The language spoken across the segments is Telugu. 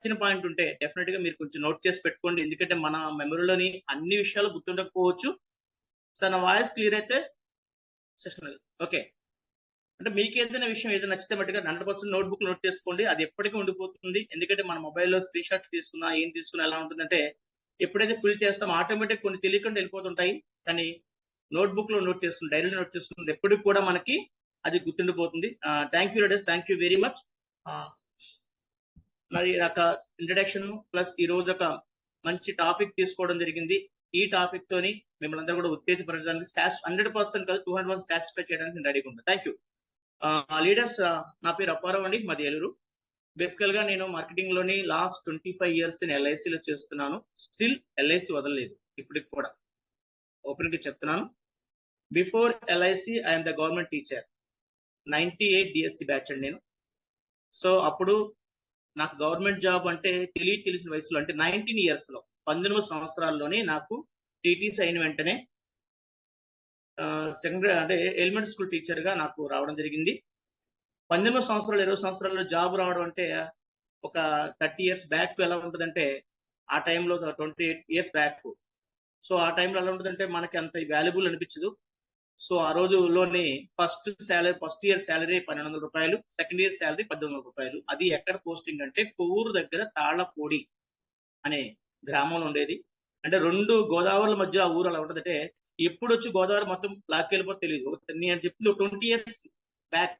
నచ్చిన పాయింట్ ఉంటే డెఫినెట్ గా మీరు కొంచెం నోట్ చేసి పెట్టుకోండి. ఎందుకంటే మన మెమరీలోని అన్ని విషయాలు గుర్తుండకపోవచ్చు. సార్ నా వాయిస్ క్లియర్ అయితే సెషన్ ఓకే. అంటే మీకు ఏదైనా విషయం ఏదైనా నచ్చితే మట్టుగా 100% నోట్బుక్ నోట్ చేసుకోండి. అది ఎప్పటికీ ఉండిపోతుంది. ఎందుకంటే మన మొబైల్లో స్క్రీన్ షాట్ తీసుకున్నా ఏం తీసుకున్నా ఎలా ఉంటుందంటే ఎప్పుడైతే ఫిల్ చేస్తామో ఆటోమేటిక్ కొన్ని తెలియకుండా వెళ్ళిపోతుంటాయి. కానీ నోట్బుక్ లో నోట్ చేసుకుని డైరీలో నోట్ చేసుకున్నది ఎప్పటికి కూడా మనకి అది గుర్తుండిపోతుంది. Thank you ladies, thank you very much. మరి ఒక ఇంట్రడక్షన్ ప్లస్ ఈ రోజు ఒక మంచి టాపిక్ తీసుకోవడం జరిగింది. ఈ టాపిక్ తోని మిమ్మల్ని అందరూ కూడా ఉత్తేజపరచడానికి 100% కాదు 200% సాటిస్ఫై చేయడానికి నేను రెడీగా ఉంటాను. Thank you leaders. నా పేరు అప్పారావు అండి, మాది ఏలూరు. బేసికల్ గా నేను మార్కెటింగ్ లోని లాస్ట్ 25 years నేను ఎల్ఐసిలో చేస్తున్నాను. స్టిల్ ఎల్ఐసి వదలలేదు ఇప్పటికి కూడా. ఓపెన్ గా చెప్తున్నాను. Before LIC I'm the government teacher. 98 DSC batch అండి నేను. సో అప్పుడు నాకు గవర్నమెంట్ జాబ్ అంటే తెలిసిన వయసులో అంటే 19 years లో 19 సంవత్సరాల్లోనే నాకు టీటీసీ అయిన వెంటనే సెకండరీ అంటే ఎలిమెంటరీ స్కూల్ టీచర్ గా నాకు రావడం జరిగింది. 18 సంవత్సరాలు 20 సంవత్సరాల్లో జాబ్ రావడం అంటే ఒక 30 years బ్యాక్ ఎలా ఉంటుందంటే ఆ టైంలో 28 years బ్యాక్. సో ఆ టైంలో ఎలా ఉంటుందంటే మనకి అంత వాల్యుబుల్ అనిపించదు. సో ఆ రోజుల్లోనే ఫస్ట్ ఇయర్ శాలరీ 1200 రూపాయలు, సెకండ్ ఇయర్ శాలరీ 1800 రూపాయలు. అది ఎక్కడ పోస్టింగ్ అంటే కొవ్వూరు దగ్గర తాళ్లపూడి అనే గ్రామంలో ఉండేది. అంటే 2 గోదావరిల మధ్య ఆ ఊరు అలా ఉంటుందంటే ఎప్పుడు వచ్చి గోదావరి మొత్తం లాక్కెళ్ళిపోతే తెలియదు. నేను చెప్పింది 20 years బ్యాక్.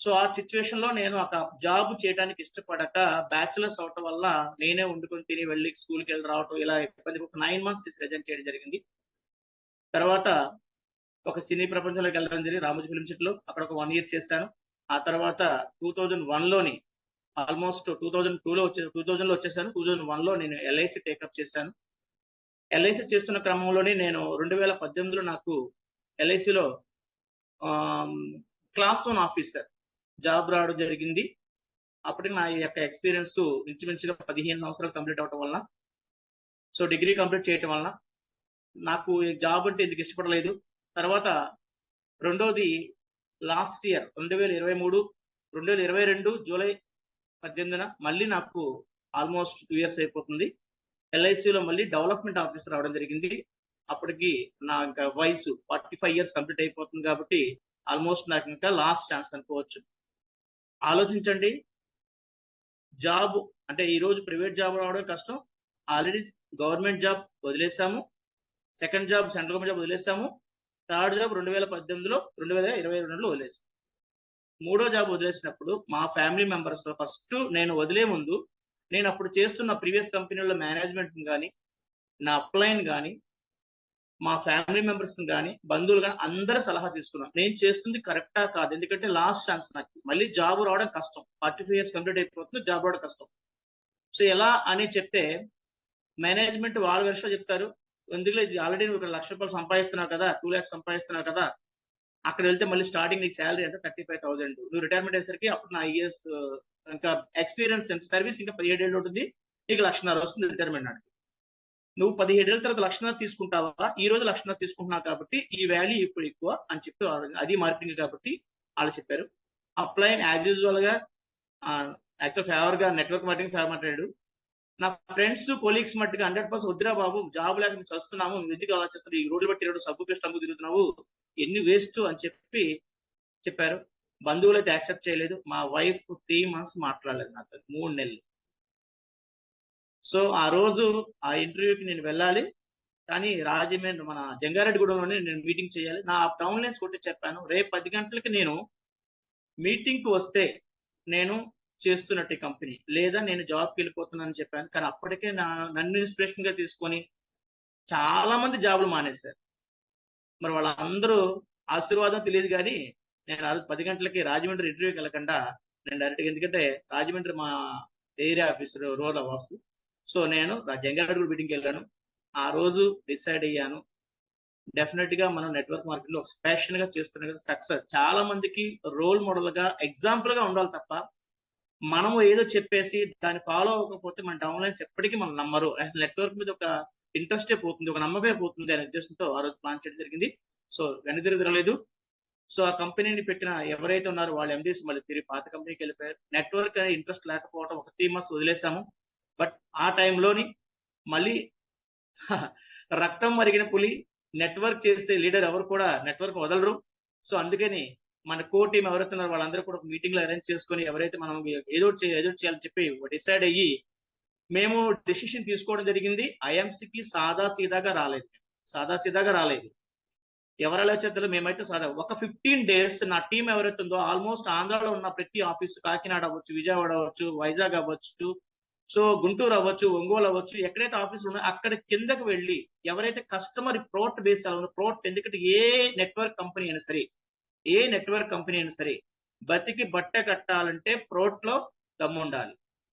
సో ఆ సిచ్యువేషన్ లో నేను ఒక జాబ్ చేయడానికి ఇష్టపడక బ్యాచులర్స్ అవటం వల్ల నేనే వండుకొని తిని వెళ్ళి స్కూల్కి వెళ్ళి రావటం ఇలా ఇబ్బంది. ఒక 9 months రిజైన్ చేయడం జరిగింది. తర్వాత ఒక సినీ ప్రపంచంలోకి వెళ్ళడం జరిగింది రామోజీ ఫిల్మ్ సిటీలో. అక్కడ ఒక 1 year చేశాను. ఆ తర్వాత 2001 లోని ఆల్మోస్ట్ 2000 లో వచ్చేసాను. 2001 లో నేను ఎల్ఐసి టేకప్ చేశాను. ఎల్ఐసి చేస్తున్న క్రమంలోనే నేను 2018లో నాకు ఎల్ఐసిలో క్లాస్ 1 ఆఫీసర్ జాబ్ రావడం జరిగింది. అప్పటికి నా యొక్క ఎక్స్పీరియన్స్ ఇంచుమించుగా 15 సంవత్సరాలు కంప్లీట్ అవడం వల్ల, సో డిగ్రీ కంప్లీట్ చేయటం వలన నాకు జాబ్ అంటే ఎందుకు ఇష్టపడలేదు. తర్వాత రెండోది లాస్ట్ ఇయర్ 2022 జూలై 18న మళ్ళీ నాకు ఆల్మోస్ట్ 2 years అయిపోతుంది. ఎల్ఐసిలో మళ్ళీ డెవలప్మెంట్ ఆఫీసర్ రావడం జరిగింది. అప్పటికి నా ఇంకా వయసు 45 years కంప్లీట్ అయిపోతుంది కాబట్టి ఆల్మోస్ట్ నాకు ఇంకా లాస్ట్ ఛాన్స్ అనుకోవచ్చు. ఆలోచించండి, జాబ్ అంటే ఈ రోజు ప్రైవేట్ జాబ్ రావడం కష్టం. ఆల్రెడీ గవర్నమెంట్ జాబ్ వదిలేసాము, second job central government job వదిలేసాము, థర్డ్ జాబ్ 2018లో 2022లో వదిలేసాం. మూడో జాబ్ వదిలేసినప్పుడు మా ఫ్యామిలీ మెంబర్స్ ఫస్ట్ నేను వదిలే ముందు నేను అప్పుడు చేస్తున్న ప్రీవియస్ కంపెనీలో మేనేజ్మెంట్ కానీ, నా అప్లైన్ కానీ, మా ఫ్యామిలీ మెంబర్స్ కానీ, బంధువులు కానీ అందరూ సలహా తీసుకున్నాం. నేను చేస్తుంది కరెక్టా కాదు, ఎందుకంటే లాస్ట్ ఛాన్స్ నాకు మళ్ళీ జాబ్ రావడం కష్టం. 45 years కంప్లీట్ అయిపోతుంది, జాబ్ రావడం కష్టం. సో ఎలా అని చెప్తే మేనేజ్మెంట్ వాళ్ళ వర్షం చెప్తారు, ఎందుకు ఇది ఆల్రెడీ నువ్వు 1 లక్ష రూపాయలు సంపాదిస్తున్నావు కదా, 2 lakhs సంపాదిస్తున్నావు కదా, అక్కడ వెళ్తే మళ్ళీ స్టార్టింగ్ నీకు శాలరీ అంటే 35,000. నువ్వు రిటైర్మెంట్ అయ్యేసరికి అప్పుడు నా ఇయర్స్ ఇంకా ఎక్స్పీరియన్స్ సర్వీస్ ఇంకా 17 ఏళ్ళు ఉంటుంది, నీకు 1,50,000 వస్తుంది రిటైర్మెంట్ నాటికి. నువ్వు 17 ఏళ్ళ తర్వాత 1,50,000 తీసుకుంటావా, ఈ రోజు 1,50,000 తీసుకుంటున్నావు కాబట్టి ఈ వాల్యూ ఇప్పుడు ఎక్కువ అని చెప్పి అది మార్కెటింగ్ కాబట్టి వాళ్ళు చెప్పారు. అప్లైన్ యాజ్ యూజువల్ గా యాక్చువల్ ఫేవర్ గా నెట్వర్క్ మార్కెటింగ్ ఫేవర్ మాట్లాడాడు. నా ఫ్రెండ్స్ కొలీగ్స్ మట్టుగా 100% వద్దురా బాబు, జాబ్ లేక మేము చస్తున్నాము, ఎందుకు అలా చేస్తారు, ఈ రోడ్లు బట్టి సబ్బు పేస్ట్ అమ్ము తిరుగుతున్నావు, ఎన్ని వేస్ట్ అని చెప్పారు. బంధువులు అయితే యాక్సెప్ట్ చేయలేదు. మా వైఫ్ 3 months మాట్లాడలేదు నాతో, 3 నెలలు. సో ఆ రోజు ఆ ఇంటర్వ్యూకి నేను వెళ్ళాలి, కానీ రాజమండ్రి మన జంగారెడ్డిగూడెంలోనే నేను మీటింగ్ చేయాలి. నా టౌన్ లైన్స్ కొట్టి చెప్పాను, రేపు 10 గంటలకి నేను మీటింగ్ కు వస్తే నేను చేస్తున్నట్టు కంపెనీ, లేదా నేను జాబ్కి వెళ్ళిపోతున్నానని చెప్పాను. కానీ అప్పటికే నన్ను ఇన్స్పిరేషన్ గా తీసుకొని చాలా మంది జాబులు మానేశారు. మరి వాళ్ళందరూ ఆశీర్వాదం తెలియదు, కానీ నేను ఆ రోజు 10 గంటలకి రాజమండ్రి ఇంటర్వ్యూకి వెళ్ళకుండా నేను డైరెక్ట్గా, ఎందుకంటే రాజమండ్రి మా area officer rural office, so నేను జంగారెడ్డి మీటింగ్కి వెళ్ళాను. ఆ రోజు డిసైడ్ అయ్యాను, డెఫినెట్ గా మనం నెట్వర్క్ మార్కెటింగ్ లో ఒక ప్యాషన్ గా చేస్తున్న సక్సెస్ చాలా మందికి రోల్ మోడల్ గా ఎగ్జాంపుల్ గా ఉండాలి తప్ప మనం ఏదో చెప్పేసి దాన్ని ఫాలో అవ్వకపోతే మన డౌన్ లైన్స్ ఎప్పటికీ మనం నమ్మరు. నెట్వర్క్ మీద ఒక ఇంట్రెస్టే పోతుంది, ఒక నమ్మకమే పోతుంది అనే ఉద్దేశంతో ఆ రోజు ప్లాన్ చేయడం జరిగింది. సో వెనుదిరగలేదు. సో ఆ కంపెనీని పెట్టిన ఎవరైతే ఉన్నారో వాళ్ళ ఎండీస్ మళ్ళీ తిరిగి పాత కంపెనీకి వెళ్ళిపోయారు. నెట్వర్క్ అనే ఇంట్రెస్ట్ లేకపోవడం ఒక 3 మంత్స్ వదిలేసాము. బట్ ఆ టైంలోని మళ్ళీ రక్తం మరిగిన పులి, నెట్వర్క్ చేసే లీడర్ ఎవరు కూడా నెట్వర్క్ వదలరు. సో అందుకని మన కోర్ టీమ్ ఎవరైతే ఉన్నారో వాళ్ళందరూ కూడా ఒక మీటింగ్ లో అరేంజ్ చేసుకొని ఎవరైతే మనం ఏదో ఒకటి చేయాలని చెప్పి డిసైడ్ అయ్యి మేము డెసిషన్ తీసుకోవడం జరిగింది. ఐఎంసీకి సాదా సీదాగా రాలేదు. ఎవరు అలా చేద్దరు, మేమైతే సాదా ఒక 15 డేస్ నా టీం ఎవరైతే ఉందో ఆల్మోస్ట్ ఆంధ్రాలో ఉన్న ప్రతి ఆఫీస్, కాకినాడ అవ్వచ్చు, విజయవాడ అవ్వచ్చు, వైజాగ్ అవ్వచ్చు, సో గుంటూరు అవ్వచ్చు, ఒంగోలు అవ్వచ్చు, ఎక్కడైతే ఆఫీసులు ఉన్నాయో అక్కడ కిందకు వెళ్ళి ఎవరైతే కస్టమర్ ప్రోట్ బేస్ అలా ఉందో ప్రోట్, ఎందుకంటే ఏ నెట్వర్క్ కంపెనీ అయినా సరే బతికి బట్ట కట్టాలంటే ప్రోట్ లో దమ్ము ఉండాలి.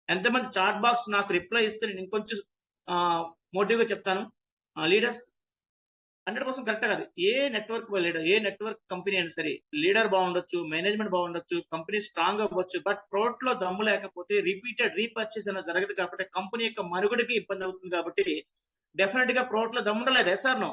ఎంతమంది చాట్ బాక్స్ నాకు రిప్లై ఇస్తే నేను ఇంకొంచెం మోటివ్ గా చెప్తాను. లీడర్స్ 100% కరెక్ట్ కాదు. ఏ నెట్వర్క్ కంపెనీ అయినా సరే లీడర్ బాగుండొచ్చు, మేనేజ్మెంట్ బాగుండొచ్చు, కంపెనీ స్ట్రాంగ్ అవ్వచ్చు, బట్ ప్రోట్ లో దమ్ము లేకపోతే రిపీటెడ్ రీపర్చేస్ అనేది జరగదు. కాబట్టి కంపెనీ యొక్క మనుగడకి ఇబ్బంది అవుతుంది. కాబట్టి డెఫినెట్ గా ప్రోట్ లో దమ్ము ఉండాలి. ఎస్ఆర్ నో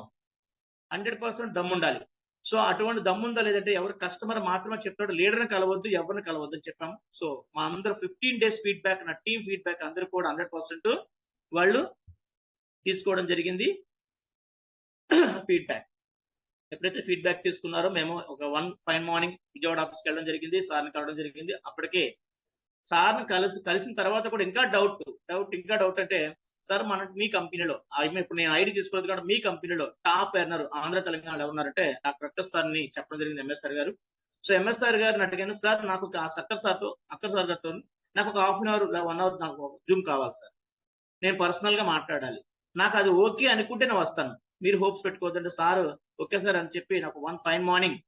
100% దమ్ము ఉండాలి. సో అటువంటి దమ్ము ఉందా లేదంటే ఎవరు కస్టమర్ మాత్రమే చెప్తాడు, లీడర్ని కలవద్దు, ఎవరిని కలవద్దు అని చెప్పాము. సో మా అందరూ 15 డేస్ ఫీడ్బ్యాక్, నా టీం ఫీడ్బ్యాక్ అందరూ కూడా 100% వాళ్ళు తీసుకోవడం జరిగింది. ఫీడ్బ్యాక్ ఎప్పుడైతే ఫీడ్బ్యాక్ తీసుకున్నారో మేము ఒక 1 ఫైన్ మార్నింగ్ విజయవాడ ఆఫీస్కి వెళ్ళడం జరిగింది, సార్ని కలవడం జరిగింది. అప్పటికే సార్ని కలిసిన తర్వాత కూడా ఇంకా డౌట్ అంటే, సార్ మీ కంపెనీలో ఇప్పుడు నేను ఐడి తీసుకోలేదు కాబట్టి మీ కంపెనీలో టాప్ ఎర్నర్ ఆంధ్ర తెలంగాణలో ఉన్నారంటే నాకు రక్త సార్ని చెప్పడం జరిగింది, ఎంఎస్ఆర్ గారు. సో ఎంఎస్ఆర్ గారిని అడిగాను, సార్ నాకు అక్కర్ సార్ గారితో నాకు ఒక 1/2 అవర్ 1 అవర్ నాకు జూమ్ కావాలి సార్, నేను పర్సనల్ గా మాట్లాడాలి, నాకు అది ఓకే అనుకుంటే నేను వస్తాను, మీరు హోప్స్ పెట్టుకోవద్దంటే సార్ ఓకే సార్ అని చెప్పి నాకు 1 ఫైన్ మార్నింగ్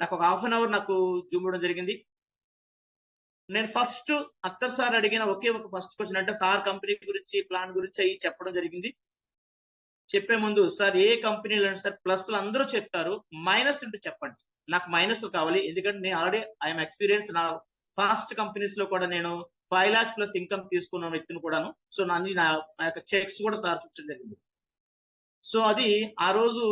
నాకు ఒక 1/2 అవర్ నాకు జూమ్ ఇవ్వడం జరిగింది. నేను ఫస్ట్ అత్తర్ సార్ అడిగిన ఒకే ఒక ఫస్ట్ క్వశ్చన్ అంటే సార్ కంపెనీ గురించి, ప్లాన్ గురించి అవి చెప్పడం జరిగింది. చెప్పే ముందు సార్ ఏ కంపెనీలో సార్ ప్లస్లు అందరూ చెప్తారు, మైనస్ ఉంటే చెప్పండి, నాకు మైనస్ కావాలి. ఎందుకంటే నేను ఆల్రెడీ ఐఎమ్ ఎక్స్పీరియన్స్, నా ఫాస్ట్ కంపెనీస్ లో కూడా నేను 5 lakhs ప్లస్ ఇన్కమ్ తీసుకున్న వ్యక్తిని కూడాను. సో నా యొక్క చెక్స్ కూడా సార్ చూపించడం జరిగింది. సో అది ఆ రోజు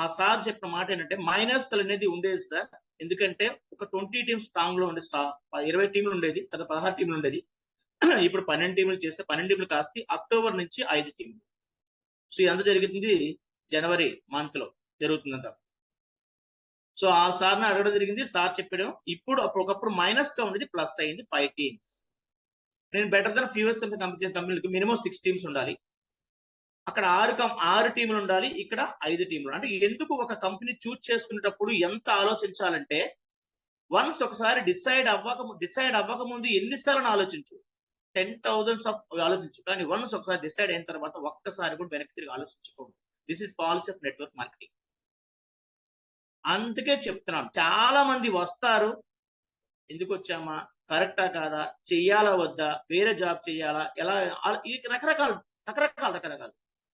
ఆ సార్ చెప్పిన మాట ఏంటంటే మైనస్ అనేది ఉండేది సార్, ఎందుకంటే ఒక 20 టీమ్స్ స్ట్రాంగ్ లో ఉండే 20 టీంలు ఉండేది, తర్వాత 16 టీంలు ఉండేది. ఇప్పుడు 12 టీంలు చేస్తే 12 టీంలు కాస్త అక్టోబర్ నుంచి 5 టీంలు. సో ఇదంతా జరుగుతుంది జనవరి మంత్ లో జరుగుతుందంట. సో ఆ సార్ని అడగడం జరిగింది, సార్ చెప్పాడు ఇప్పుడు ఒకప్పుడు మైనస్ గా ఉండేది ప్లస్ అయింది 5 టీమ్స్. నేను బెటర్ దెన్ ఫ్యూఎస్ కంపెనీలకు మినిమం 6 టీమ్స్ ఉండాలి, అక్కడ 6 టీంలు ఉండాలి, ఇక్కడ 5 టీంలు. అంటే ఎందుకు ఒక కంపెనీ చూస్ చేసుకునేటప్పుడు ఎంత ఆలోచించాలంటే, వన్స్ ఒకసారి డిసైడ్ అవ్వక ముందు ఎన్నిసార్లు ఆలోచించు, 10,000 ఆలోచించు, కానీ వన్స్ ఒకసారి డిసైడ్ అయిన తర్వాత ఒక్కసారి కూడా వెనక్కి తిరిగి ఆలోచించుకోండి. This is policy of network marketing. అందుకే చెప్తున్నాను, చాలా మంది వస్తారు, ఎందుకు వచ్చామా, కరెక్టా కాదా, చెయ్యాలా వద్దా, వేరే జాబ్ చెయ్యాలా, ఎలా, రకరకాలు.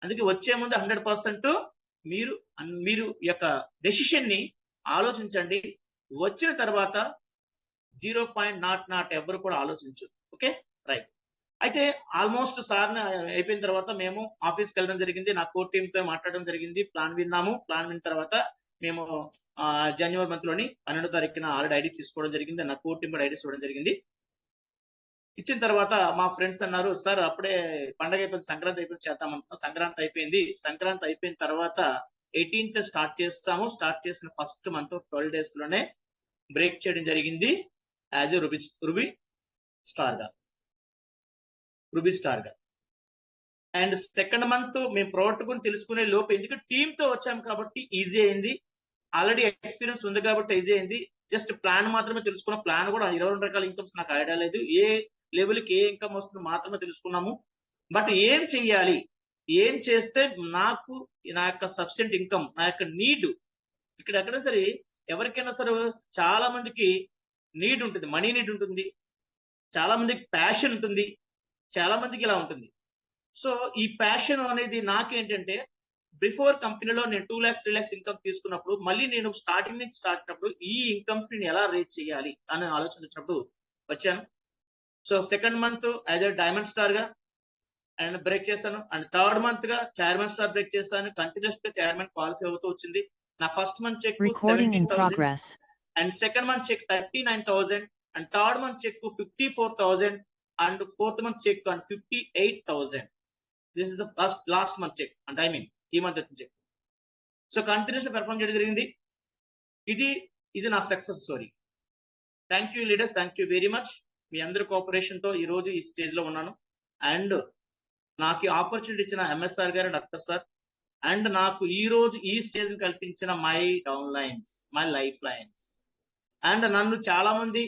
అందుకే వచ్చే ముందు 100% మీరు యొక్క డెసిషన్ ని ఆలోచించండి. వచ్చిన తర్వాత 0.0 ఎవరు కూడా ఆలోచించు. Okay, right. అయితే ఆల్మోస్ట్ సార్ని అయిపోయిన తర్వాత మేము ఆఫీస్కి వెళ్ళడం జరిగింది, నా కోర్ టీమ్ తో మాట్లాడడం జరిగింది, ప్లాన్ విన్నాము. ప్లాన్ విన్న తర్వాత మేము జనవరి మంత్ లోని 12వ తారీఖున ఆల్రెడీ ఐడి తీసుకోవడం జరిగింది, నా కోర్ టీమ్ కూడా ఐడీస్ ఇవ్వడం జరిగింది. ఇచ్చిన తర్వాత మా ఫ్రెండ్స్ అన్నారు, సార్ అప్పుడే పండగ అయిపోయింది, సంక్రాంతి అయిపోయింది, చేద్దామంటున్నాం. సంక్రాంతి అయిపోయిన తర్వాత 18th స్టార్ట్ చేస్తాము. స్టార్ట్ చేసిన ఫస్ట్ మంత్ 12 days లోనే బ్రేక్ చేయడం జరిగింది యాజ్ ఎ రూబీ స్టార్ గా. అండ్ సెకండ్ మంత్ మేము ప్రోడక్ట్ గురించి తెలుసుకునే లోపు, ఎందుకంటే టీమ్ తో వచ్చాము కాబట్టి ఈజీ అయింది, ఆల్రెడీ ఎక్స్పీరియన్స్ ఉంది కాబట్టి ఈజీ అయింది. జస్ట్ ప్లాన్ మాత్రమే తెలుసుకున్న, ప్లాన్ కూడా 22 రకాల ఇన్కమ్స్ నాకు ఐడియా లేదు, ఏ లెవెల్కి ఏ ఇన్కమ్ వస్తుందో మాత్రమే తెలుసుకున్నాము. బట్ ఏం చెయ్యాలి, ఏం చేస్తే నాకు నా యొక్క సఫిషియెంట్ ఇన్కమ్, నా యొక్క నీడ్, ఇక్కడ ఎక్కడ సరే ఎవరికైనా సరే చాలా మందికి నీడ్ ఉంటుంది, మనీ నీడ్ ఉంటుంది, చాలా మందికి ప్యాషన్ ఉంటుంది, చాలా మందికి ఇలా ఉంటుంది. సో ఈ ప్యాషన్ అనేది నాకేంటంటే, బిఫోర్ కంపెనీలో నేను 2 lakhs 3 lakhs ఇన్కమ్ తీసుకున్నప్పుడు, మళ్ళీ నేను స్టార్టింగ్ నుంచి అయినప్పుడు ఈ ఇన్కమ్స్ నేను ఎలా రేట్ చేయాలి అని ఆలోచించినప్పుడు వచ్చాను. So second month as a diamond star గా అండ్ బ్రేక్ చేశాను, అండ్ థర్డ్ మంత్ గా చైర్మన్ స్టార్ బ్రేక్ చేశాను. కంటిన్యూస్ గా చైర్మన్ క్వాలిఫై అవుతూ వచ్చింది. నా first month check 17,000, and second month check 39,000 and third month check to 54,000 and fourth month check on 58,000. This is the last month check and I mean ఈ month check. So continuous perform చేయడం జరిగింది. ఇది నా success story. Thank you leaders, thank you very much. మీ అందరి కోఆపరేషన్ తో ఈ రోజు ఈ స్టేజ్ లో ఉన్నాను. అండ్ నాకు ఆపర్చునిటీ ఇచ్చిన ఎంఎస్ఆర్ గారు, డాక్టర్ సార్, అండ్ నాకు ఈ రోజు ఈ స్టేజ్ కల్పించిన my down lines, my life lines, and నన్ను చాలా మంది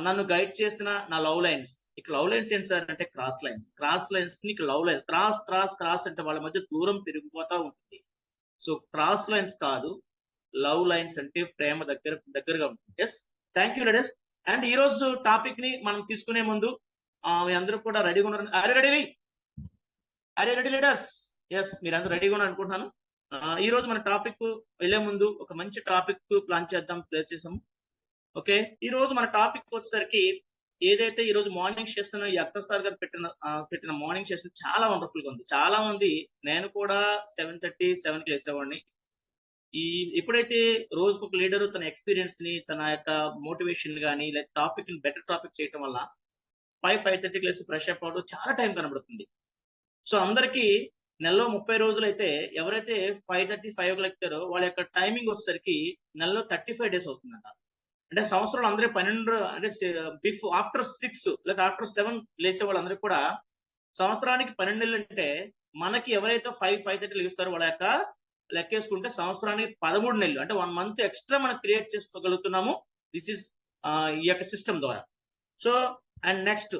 నన్ను గైడ్ చేసిన నా లవ్ లైన్స్. ఇక్కడ లవ్ లైన్స్ ఏంటి సార్ అంటే క్రాస్ లైన్స్. క్రాస్ లైన్స్ ని love lines, cross cross cross అంటే వాళ్ళ మధ్య దూరం పెరిగిపోతా ఉంటుంది. సో క్రాస్ లైన్స్ కాదు, లవ్ లైన్స్ అంటే ప్రేమ దగ్గరగా ఉంటుంది. Yes, thank you leaders. And ఈ రోజు టాపిక్ ని మనం తీసుకునే ముందు మీ అందరూ కూడా రెడీగా ఉన్నారు. అరే రెడీ లీడర్స్? ఎస్, మీరు అందరూ రెడీగా ఉన్నారు అనుకుంటున్నాను. ఈ రోజు మన టాపిక్ వెళ్లే ముందు ఒక మంచి టాపిక్ ప్లాన్ చేద్దాం, ప్లే చేసాము. ఓకే, ఈ రోజు మన టాపిక్ వచ్చేసరికి ఏదైతే ఈ రోజు మార్నింగ్ చేస్తున్న ఈ అక్టర్ సార్ గారు పెట్టిన మార్నింగ్ చేసిన చాలా వండర్ఫుల్ గా ఉంది. చాలా మంది, నేను కూడా 7:30, 7కి లేసేవాడిని. ఎప్పుడైతే రోజుకు ఒక లీడర్ తన ఎక్స్పీరియన్స్ ని, తన యొక్క మోటివేషన్ గానీ లేదా టాపిక్ ని బెటర్ టాపిక్ చేయడం వల్ల 5:30కి లేసి ఫ్రెష్ అప్ అవడం చాలా టైం కనబడుతుంది. సో అందరికి నెలలో 30 రోజులు అయితే ఎవరైతే 5:30, 5 ఎక్కుతారో వాళ్ళ యొక్క టైమింగ్ వచ్చేసరికి నెలలో 35 డేస్ అవుతుందంట. అంటే సంవత్సరాలు అందరూ 12 అంటే ఆఫ్టర్ 6 లేదా ఆఫ్టర్ 7 లేచే వాళ్ళందరికీ కూడా సంవత్సరానికి 12 నెలలు. అంటే మనకి ఎవరైతే 5:30 లేస్తారో వాళ్ళ యొక్క లెక్కేసుకుంటే సంవత్సరానికి 13 నెలలు, అంటే 1 మంత్ ఎక్స్ట్రా మనం క్రియేట్ చేసుకోగలుగుతున్నాము. దిస్ ఇస్ ఈ యొక్క సిస్టమ్ ద్వారా. సో అండ్ నెక్స్ట్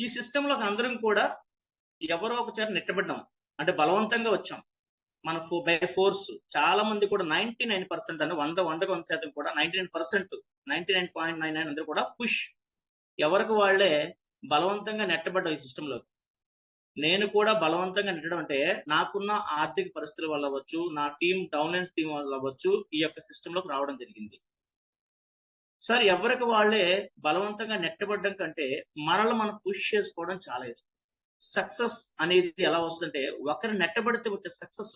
ఈ సిస్టమ్ లోకి అందరం కూడా ఎవరో ఒకసారి నెట్టబడ్డాం, అంటే బలవంతంగా వచ్చాం మన బై ఫోర్స్. చాలా మంది కూడా 99% అంటే 100% కూడా 99%, 99.99 అందరూ కూడా పుష్, ఎవరికి వాళ్ళే బలవంతంగా నెట్టబడ్డ ఈ సిస్టమ్ లోకి. నేను కూడా బలవంతంగా నెట్టడం అంటే నాకున్న ఆర్థిక పరిస్థితుల వల్ల అవ్వచ్చు, నా డౌన్లైన్స్ టీం వల్ల అవ్వచ్చు, ఈ యొక్క సిస్టమ్ లోకి రావడం జరిగింది. సార్ ఎవరికి వాళ్ళే బలవంతంగా నెట్టబడ్డం కంటే మనల్ని మనం పుష్ చేసుకోవడం చాలా ఇష్టం. సక్సెస్ అనేది ఎలా వస్తుందంటే ఒకరు నెట్టబడితే వచ్చే సక్సెస్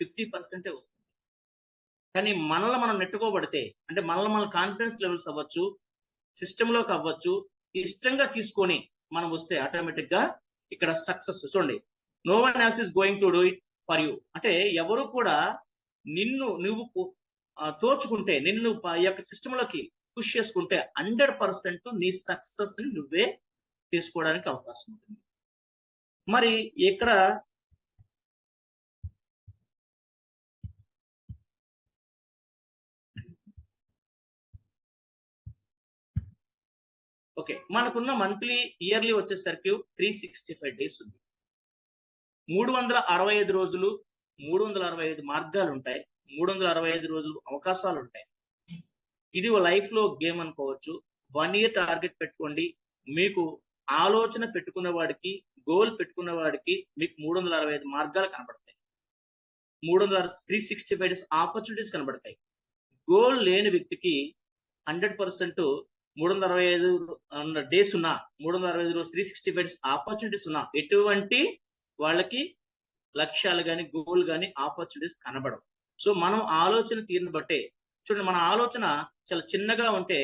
50% వస్తుంది. కానీ మనల్ని మనం నెట్టుకోబడితే, అంటే మనల్ని మన కాన్ఫిడెన్స్ లెవెల్స్ అవ్వచ్చు, సిస్టమ్ లోకి అవ్వచ్చు, ఇష్టంగా తీసుకొని మనం వస్తే ఆటోమేటిక్ గా ఇక్కడ సక్సెస్. చూడండి, no one else is going to do it for you. అంటే ఎవరు కూడా నువ్వు తోచుకుంటే, నిన్ను ఈ యొక్క సిస్టమ్ లోకి పుష్ చేసుకుంటే 100% నీ సక్సెస్ ని నువ్వే తీసుకోవడానికి అవకాశం ఉంటుంది. మరి ఇక్కడ ఓకే, మనకున్న మంత్లీ ఇయర్లీ వచ్చేసరికి 365 డేస్ ఉంది. 365 రోజులు, 365 మార్గాలు ఉంటాయి, 365 రోజులు అవకాశాలు ఉంటాయి. ఇది లైఫ్ లో గేమ్ అనుకోవచ్చు. 1 year టార్గెట్ పెట్టుకోండి. మీకు ఆలోచన పెట్టుకున్న వాడికి, గోల్ పెట్టుకున్న వాడికి మీకు 365 మార్గాలు కనబడతాయి. 365 డేస్ ఆపర్చునిటీస్ కనబడతాయి. గోల్ లేని వ్యక్తికి 100% 365 డేస్ ఉన్నా, 365 రోజు 365 డేస్ ఆపర్చునిటీస్ ఉన్నా ఎటువంటి వాళ్ళకి లక్ష్యాలు కానీ గోల్ కానీ ఆపర్చునిటీస్ కనబడవు. సో మనం ఆలోచన తీరుని బట్టే, చూడండి, మన ఆలోచన చాలా చిన్నగా ఉంటే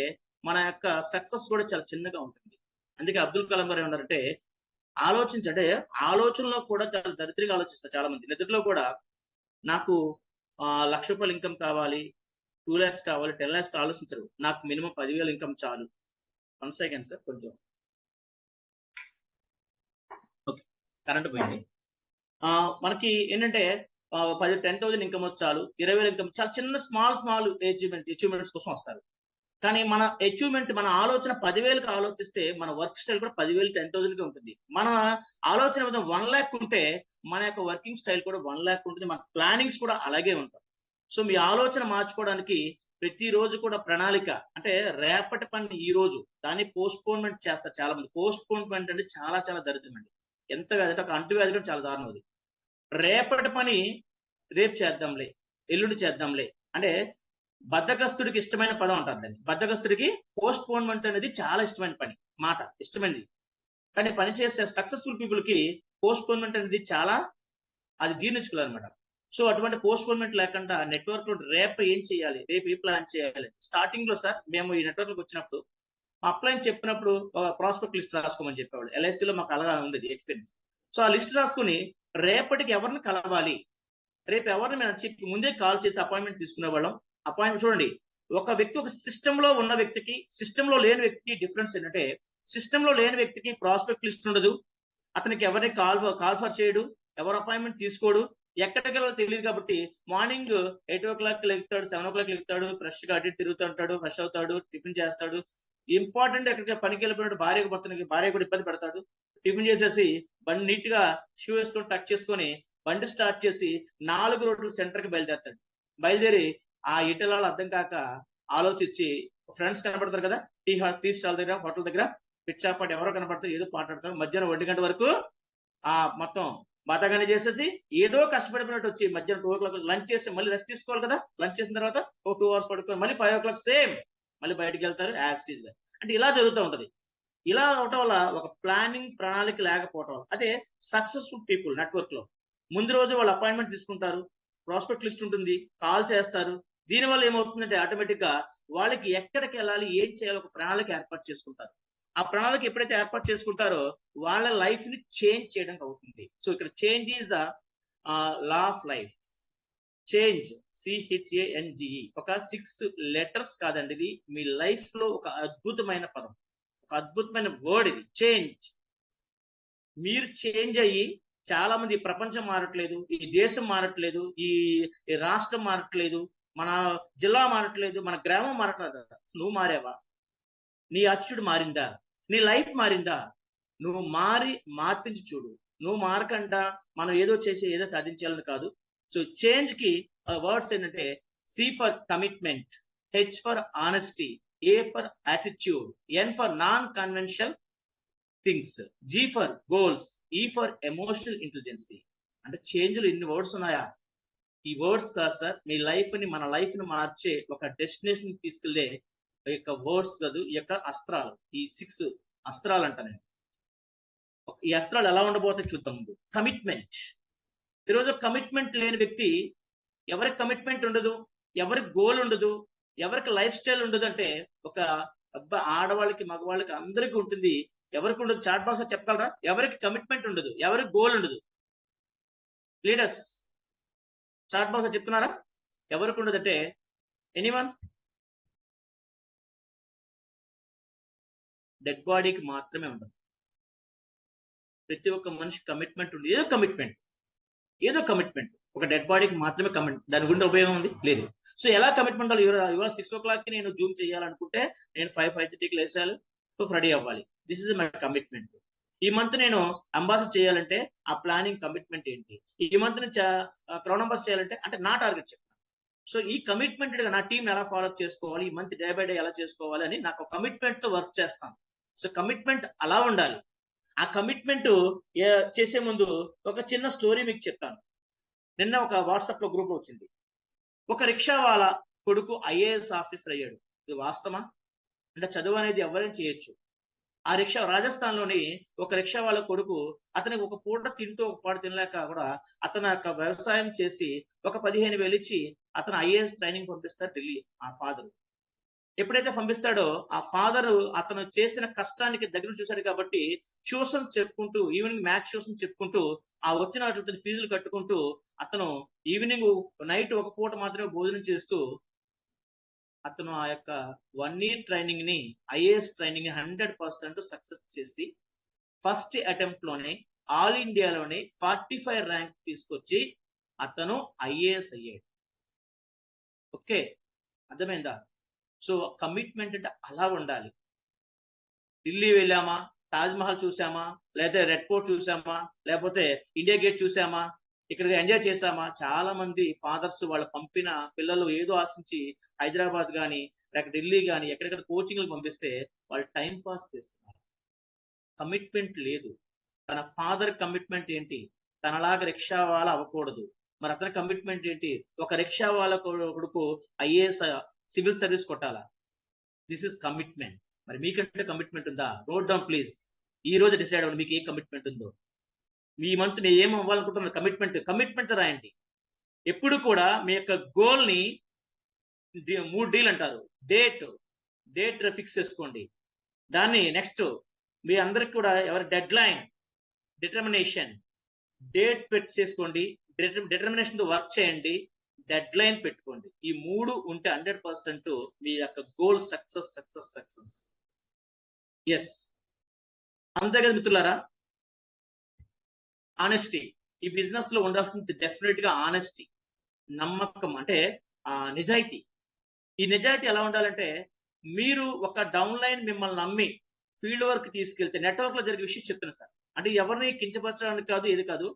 మన యొక్క సక్సెస్ కూడా చాలా చిన్నగా ఉంటుంది. అందుకే అబ్దుల్ కలాం గారు ఏమన్నారంటే ఆలోచించంటే, ఆలోచనలో కూడా చాలా దరిద్రంగా ఆలోచిస్తారు చాలా మంది. నిద్రలో కూడా నాకు 1,00,000 రూపాయలు ఇన్కమ్ కావాలి, 2 lakhs కావాలి, 10 lakhs ఆలోచించరు. నాకు మినిమం 10,000 ఇన్కమ్ చాలు. 1 second సార్, కొంచెం ఓకే, కరెంట్ పోయింది. మనకి ఏంటంటే 10,000 ఇన్కమ్ చాలు, 20,000 ఇన్కమ్ చాలా చిన్న స్మాల్ అచీవ్మెంట్స్ కోసం వస్తారు. కానీ మన అచీవ్మెంట్, మన ఆలోచన 10,000కి ఆలోచిస్తే మన వర్క్ స్టైల్ కూడా 10,000, 10,000కి ఉంటుంది. మన ఆలోచన 1 lakh ఉంటే మన యొక్క వర్కింగ్ స్టైల్ కూడా 1 lakh ఉంటుంది. మన ప్లానింగ్స్ కూడా అలాగే ఉంటాయి. సో మీ ఆలోచన మార్చుకోవడానికి ప్రతిరోజు కూడా ప్రణాళిక, అంటే రేపటి పని ఈ రోజు దాన్ని పోస్ట్పోన్మెంట్ చేస్తారు చాలా మంది. పోస్ట్పోన్మెంట్ అంటే చాలా చాలా దరిద్రం అండి. ఎంత వ్యాధి అంటే ఒక అంటువ్యాధి కూడా చాలా దారుణం అది. రేపటి పని రేపు చేద్దాంలే, ఎల్లుండి చేద్దాంలే అంటే బద్ధకస్తుడికి ఇష్టమైన పదం అంటారు దాన్ని. బద్ధకస్తుడికి పోస్ట్పోన్మెంట్ అనేది చాలా ఇష్టమైన పని, మాట ఇష్టమైనది. కానీ పని చేసే సక్సెస్ఫుల్ పీపుల్ కి పోస్ట్పోన్మెంట్ అనేది చాలా, అది జీర్ణించుకోవాలన్నమాట. సో అటువంటి పోస్ట్పోన్మెంట్ లేకుండా నెట్వర్క్ లో రేపు ఏం చేయాలి, రేపు ఏ ప్లాన్ చేయాలి. స్టార్టింగ్ లో సార్ మేము ఈ నెట్వర్క్ లోకి వచ్చినప్పుడు అప్లైన్ చెప్పినప్పుడు ప్రాస్పెక్ట్ లిస్ట్ రాసుకోమని చెప్పేవాళ్ళు. ఎల్ఐసిలో మాకు అలాగా ఉండేది ఎక్స్పీరియన్స్. సో ఆ లిస్ట్ రాసుకుని రేపటికి ఎవరిని కలవాలి, రేపు ఎవరిని మేము చెప్పి ముందే కాల్ చేసి అపాయింట్మెంట్ తీసుకునే వాళ్ళం. అపాయింట్మెంట్ చూడండి, ఒక వ్యక్తి ఒక సిస్టమ్ లో ఉన్న వ్యక్తికి, సిస్టమ్ లో లేని వ్యక్తికి డిఫరెన్స్ ఏంటంటే, సిస్టమ్ లో లేని వ్యక్తికి ప్రాస్పెక్ట్ లిస్ట్ ఉండదు, అతనికి ఎవరిని కాల్ ఫర్ చేయడు, ఎవరు అపాయింట్మెంట్ తీసుకోడు, ఎక్కడికి వెళ్ళాలో తెలియదు. కాబట్టి మార్నింగ్ 8 o'clock లెగుతాడు, 7 o'clock లెగుతాడు, ఫ్రెష్ గా అటు తిరుగుతూ ఉంటాడు, ఫ్రెష్ అవుతాడు, టిఫిన్ చేస్తాడు. ఇంపార్టెంట్ ఎక్కడికి పనికి వెళ్ళిపోయినట్టు భార్య కూడా ఇబ్బంది పెడతాడు. టిఫిన్ చేసేసి బండి నీట్ గా షూ వేసుకొని టచ్ చేసుకొని బండి స్టార్ట్ చేసి 4 రోడ్లు సెంటర్ కి బయలుదేరుతాడు. బయలుదేరి ఆ ఇటలాలు అర్థం కాక ఆలోచించి ఫ్రెండ్స్ కనపడతారు కదా, టీ స్టాల్ దగ్గర, హోటల్ దగ్గర పిచ్చాపాటి ఎవరో కనపడతారు, ఏదో పాటాడతారు. మధ్యాహ్నం 1 గంట వరకు ఆ మొత్తం బాతాగానే చేసేసి ఏదో కష్టపడిపోయినట్టు వచ్చి మధ్యాహ్నం 2 o'clock లంచ్ చేసి మళ్ళీ రెస్ట్ తీసుకోవాలి కదా. లంచ్ చేసిన తర్వాత ఒక 2 hours పడుకొని మళ్ళీ 5 o'clock సేమ్ మళ్ళీ బయటకు వెళ్తారు యాస్టీజ్ గా. అంటే ఇలా జరుగుతూ ఉంటది. ఇలా అవటం వల్ల ఒక ప్లానింగ్, ప్రణాళిక లేకపోవటం వల్ల. అదే సక్సెస్ఫుల్ పీపుల్ నెట్వర్క్ లో ముందు రోజు వాళ్ళు అపాయింట్మెంట్ తీసుకుంటారు, ప్రాస్పెక్ట్ లిస్ట్ ఉంటుంది, కాల్ చేస్తారు. దీనివల్ల ఏమవుతుందంటే ఆటోమేటిక్ గా వాళ్ళకి ఎక్కడికి వెళ్ళాలి, ఏం చేయాలి, ఒక ప్రణాళిక ఏర్పాటు చేసుకుంటారు. ఆ ప్రణాళిక ఎప్పుడైతే ఏర్పాటు చేసుకుంటారో వాళ్ళ లైఫ్ ని చేంజ్ చేయడానికి అవుతుంది. సో ఇక్కడ change is the law of life. Change, CHANGE, ఒక 6 letters కాదండి, ఇది మీ లైఫ్ లో ఒక అద్భుతమైన పదం, ఒక అద్భుతమైన వర్డ్ ఇది చేంజ్. మీరు చేంజ్ అయ్యి, చాలా మంది ప్రపంచం మారట్లేదు, ఈ దేశం మారట్లేదు, ఈ రాష్ట్రం మారట్లేదు, మన జిల్లా మారట్లేదు, మన గ్రామం మారట్లేదు. నువ్వు మారావా? నీ అచ్చుడు మారిందా? నీ లైఫ్ మారిందా? నువ్వు మార్పించి చూడు. నువ్వు మారకుండా మనం ఏదో చేసి ఏదో సాధించాలని కాదు. సో చేంజ్ కి వర్డ్స్ ఏంటంటే C for commitment, H for honesty, A for attitude, N for non conventional things, G for goals, E for emotional intelligence. అంటే చేంజ్ లో ఇన్ని వర్డ్స్ ఉన్నాయా? ఈ వర్డ్స్ కాదు సార్, మీ లైఫ్ ని, మన లైఫ్ ని మార్చే ఒక డెస్టినేషన్ తీసుకెళ్లే ఈ యొక్క వర్డ్స్ కాదు, ఈ యొక్క అస్త్రాలు. ఈ 6 అస్త్రాలు అంట నేను. ఈ అస్త్రాలు ఎలా ఉండబోతాయి చూద్దాం. ముందు కమిట్మెంట్. ఈరోజు కమిట్మెంట్ లేని వ్యక్తి, ఎవరికి కమిట్మెంట్ ఉండదు, ఎవరికి గోల్ ఉండదు, ఎవరికి లైఫ్ స్టైల్ ఉండదు అంటే, ఒక ఆడవాళ్ళకి, మగవాళ్ళకి అందరికీ ఉంటుంది. ఎవరికి ఉండదు? చాట్ బాక్స్ చెప్పగలరా? ఎవరికి కమిట్మెంట్ ఉండదు, ఎవరికి గోల్ ఉండదు? లీడర్స్ చాట్ బాక్స్ చెప్తున్నారా? ఎవరికి ఉండదు అంటే ఎనీవన్? డెడ్ బాడీకి మాత్రమే ఉండదు. ప్రతి ఒక్క మనిషి కమిట్మెంట్ ఉంది, ఏదో కమిట్మెంట్ ఒక డెడ్ బాడీకి మాత్రమే కమిట్మెంట్. దాని గురించి ఉపయోగం ఉంది లేదు. సో ఎలా కమిట్మెంట్? ఇవాళ 6 o'clock కి నేను జూమ్ చేయాలనుకుంటే నేను 5:30కి లేచాలి, సో రెడీ అవ్వాలి. This is my commitment. ఈ మంత్ నేను అంబాసిడర్ చేయాలంటే ఆ ప్లానింగ్ కమిట్మెంట్ ఏంటి? ఈ మంత్ నుంచి క్రౌన్ అంబాసిడర్ చేయాలంటే అంటే నా టార్గెట్ చెప్తాను. సో ఈ కమిట్మెంట్ నా టీం ఎలా ఫాలో అప్ చేసుకోవాలి, ఈ మంత్ డే బై డే ఎలా చేసుకోవాలి అని నాకు కమిట్మెంట్ తో వర్క్ చేస్తాను. సో కమిట్మెంట్ అలా ఉండాలి. ఆ కమిట్మెంట్ చేసే ముందు ఒక చిన్న స్టోరీ మీకు చెప్తాను. నిన్న ఒక వాట్సాప్ లో గ్రూప్ వచ్చింది. ఒక రిక్షా వాళ్ళ కొడుకు IAS ఆఫీసర్ అయ్యాడు. ఇది వాస్తవమా? అంటే చదువు అనేది ఎవరైనా చేయొచ్చు. ఆ రిక్షా రాజస్థాన్ లోని ఒక రిక్షా వాళ్ళ కొడుకు, అతనికి ఒక పూట తింటూ ఒక పూట తినలేక కూడా అతను వ్యవసాయం చేసి ఒక 15,000 ఇచ్చి అతను IAS ట్రైనింగ్ పంపిస్తారు ఢిల్లీ. ఆ ఫాదర్ ఎప్పుడైతే పంపిస్తాడో, ఆ ఫాదర్ అతను చేసిన కష్టానికి దగ్గర చూశాడు కాబట్టి ట్యూషన్ చెప్పుకుంటూ, ఈవినింగ్ మ్యాథ్స్ ట్యూషన్ చెప్పుకుంటూ, ఆ వచ్చిన వాటితో ఫీజులు కట్టుకుంటూ, అతను ఈవినింగ్ నైట్ ఒక పూట మాత్రమే భోజనం చేస్తూ, అతను ఆ యొక్క 1 year ట్రైనింగ్ ని, IAS ట్రైనింగ్ 100% సక్సెస్ చేసి ఫస్ట్ అటెంప్ట్ లోనే ఆల్ ఇండియాలోనే 45 ర్యాంక్ తీసుకొచ్చి అతను IAS అయ్యాడు. ఓకే, అర్థమైందా? సో కమిట్మెంట్ అంటే అలా ఉండాలి. ఢిల్లీ వెళ్ళామా, తాజ్ మహల్ చూసామా, లేకపోతే రెడ్ ఫోర్ట్ చూసామా, లేకపోతే ఇండియా గేట్ చూసామా, ఇక్కడికి ఎంజాయ్ చేసామా? చాలా మంది ఫాదర్స్ వాళ్ళ పంపిన పిల్లలు ఏదో ఆశించి హైదరాబాద్ గాని, లేక ఢిల్లీ గాని ఎక్కడెక్కడ కోచింగ్‌లకు పంపిస్తే వాళ్ళు టైమ్ పాస్ చేస్తున్నారు. కమిట్మెంట్ లేదు. తన ఫాదర్ కమిట్మెంట్ ఏంటి? తనలాగా రిక్షావాలా అవ్వకూడదు. మరి అతని కమిట్మెంట్ ఏంటి? ఒక రిక్షావాలా కొడుకు ఐఏఎస్ సివిల్ సర్వీస్ కొట్టాలా? This is commitment. మరి మీకంటే కమిట్మెంట్ ఉందా? Note down please. ఈ రోజు డిసైడ్ అవ్వండి మీకు ఏ కమిట్మెంట్ ఉందో. ఈ మంత్ నేను ఏం అవ్వాలనుకుంటున్నాను కమిట్మెంట్ రాయండి. ఎప్పుడు కూడా మీ యొక్క గోల్‌ని 3 డీలు అంటారు. డేట్ ఫిక్స్ చేసుకోండి. దాన్ని నెక్స్ట్ మీ అందరికి కూడా ఎవరి డెడ్‌లైన్, డిటర్మినేషన్, డేట్ చేసుకోండి. డిటర్మినేషన్‌తో వర్క్ చేయండి. డెడ్‌లైన్ పెట్టుకోండి. ఈ 3 ఉంటే 100% మీ యొక్క గోల్ సక్సెస్. యెస్. అంతే కదా మిత్రులారా? ఆనెస్టీ. ఈ బిజినెస్‌లో ఉండాల్సింది డెఫినిట్‌గా ఆనెస్టీ. నమ్మకం అంటే నిజాయితీ. ఈ నిజాయితీ ఎలా ఉండాలంటే, మీరు ఒక డౌన్‌లైన్ మిమ్మల్ని నమ్మి ఫీల్డ్ వర్క్ తీసుకెళ్తే నెట్‌వర్క్‌లో జరిగే విషయం చెప్తున్నా సార్. అంటే ఎవరిని కించపరచడానికి కాదు, ఏది కాదు.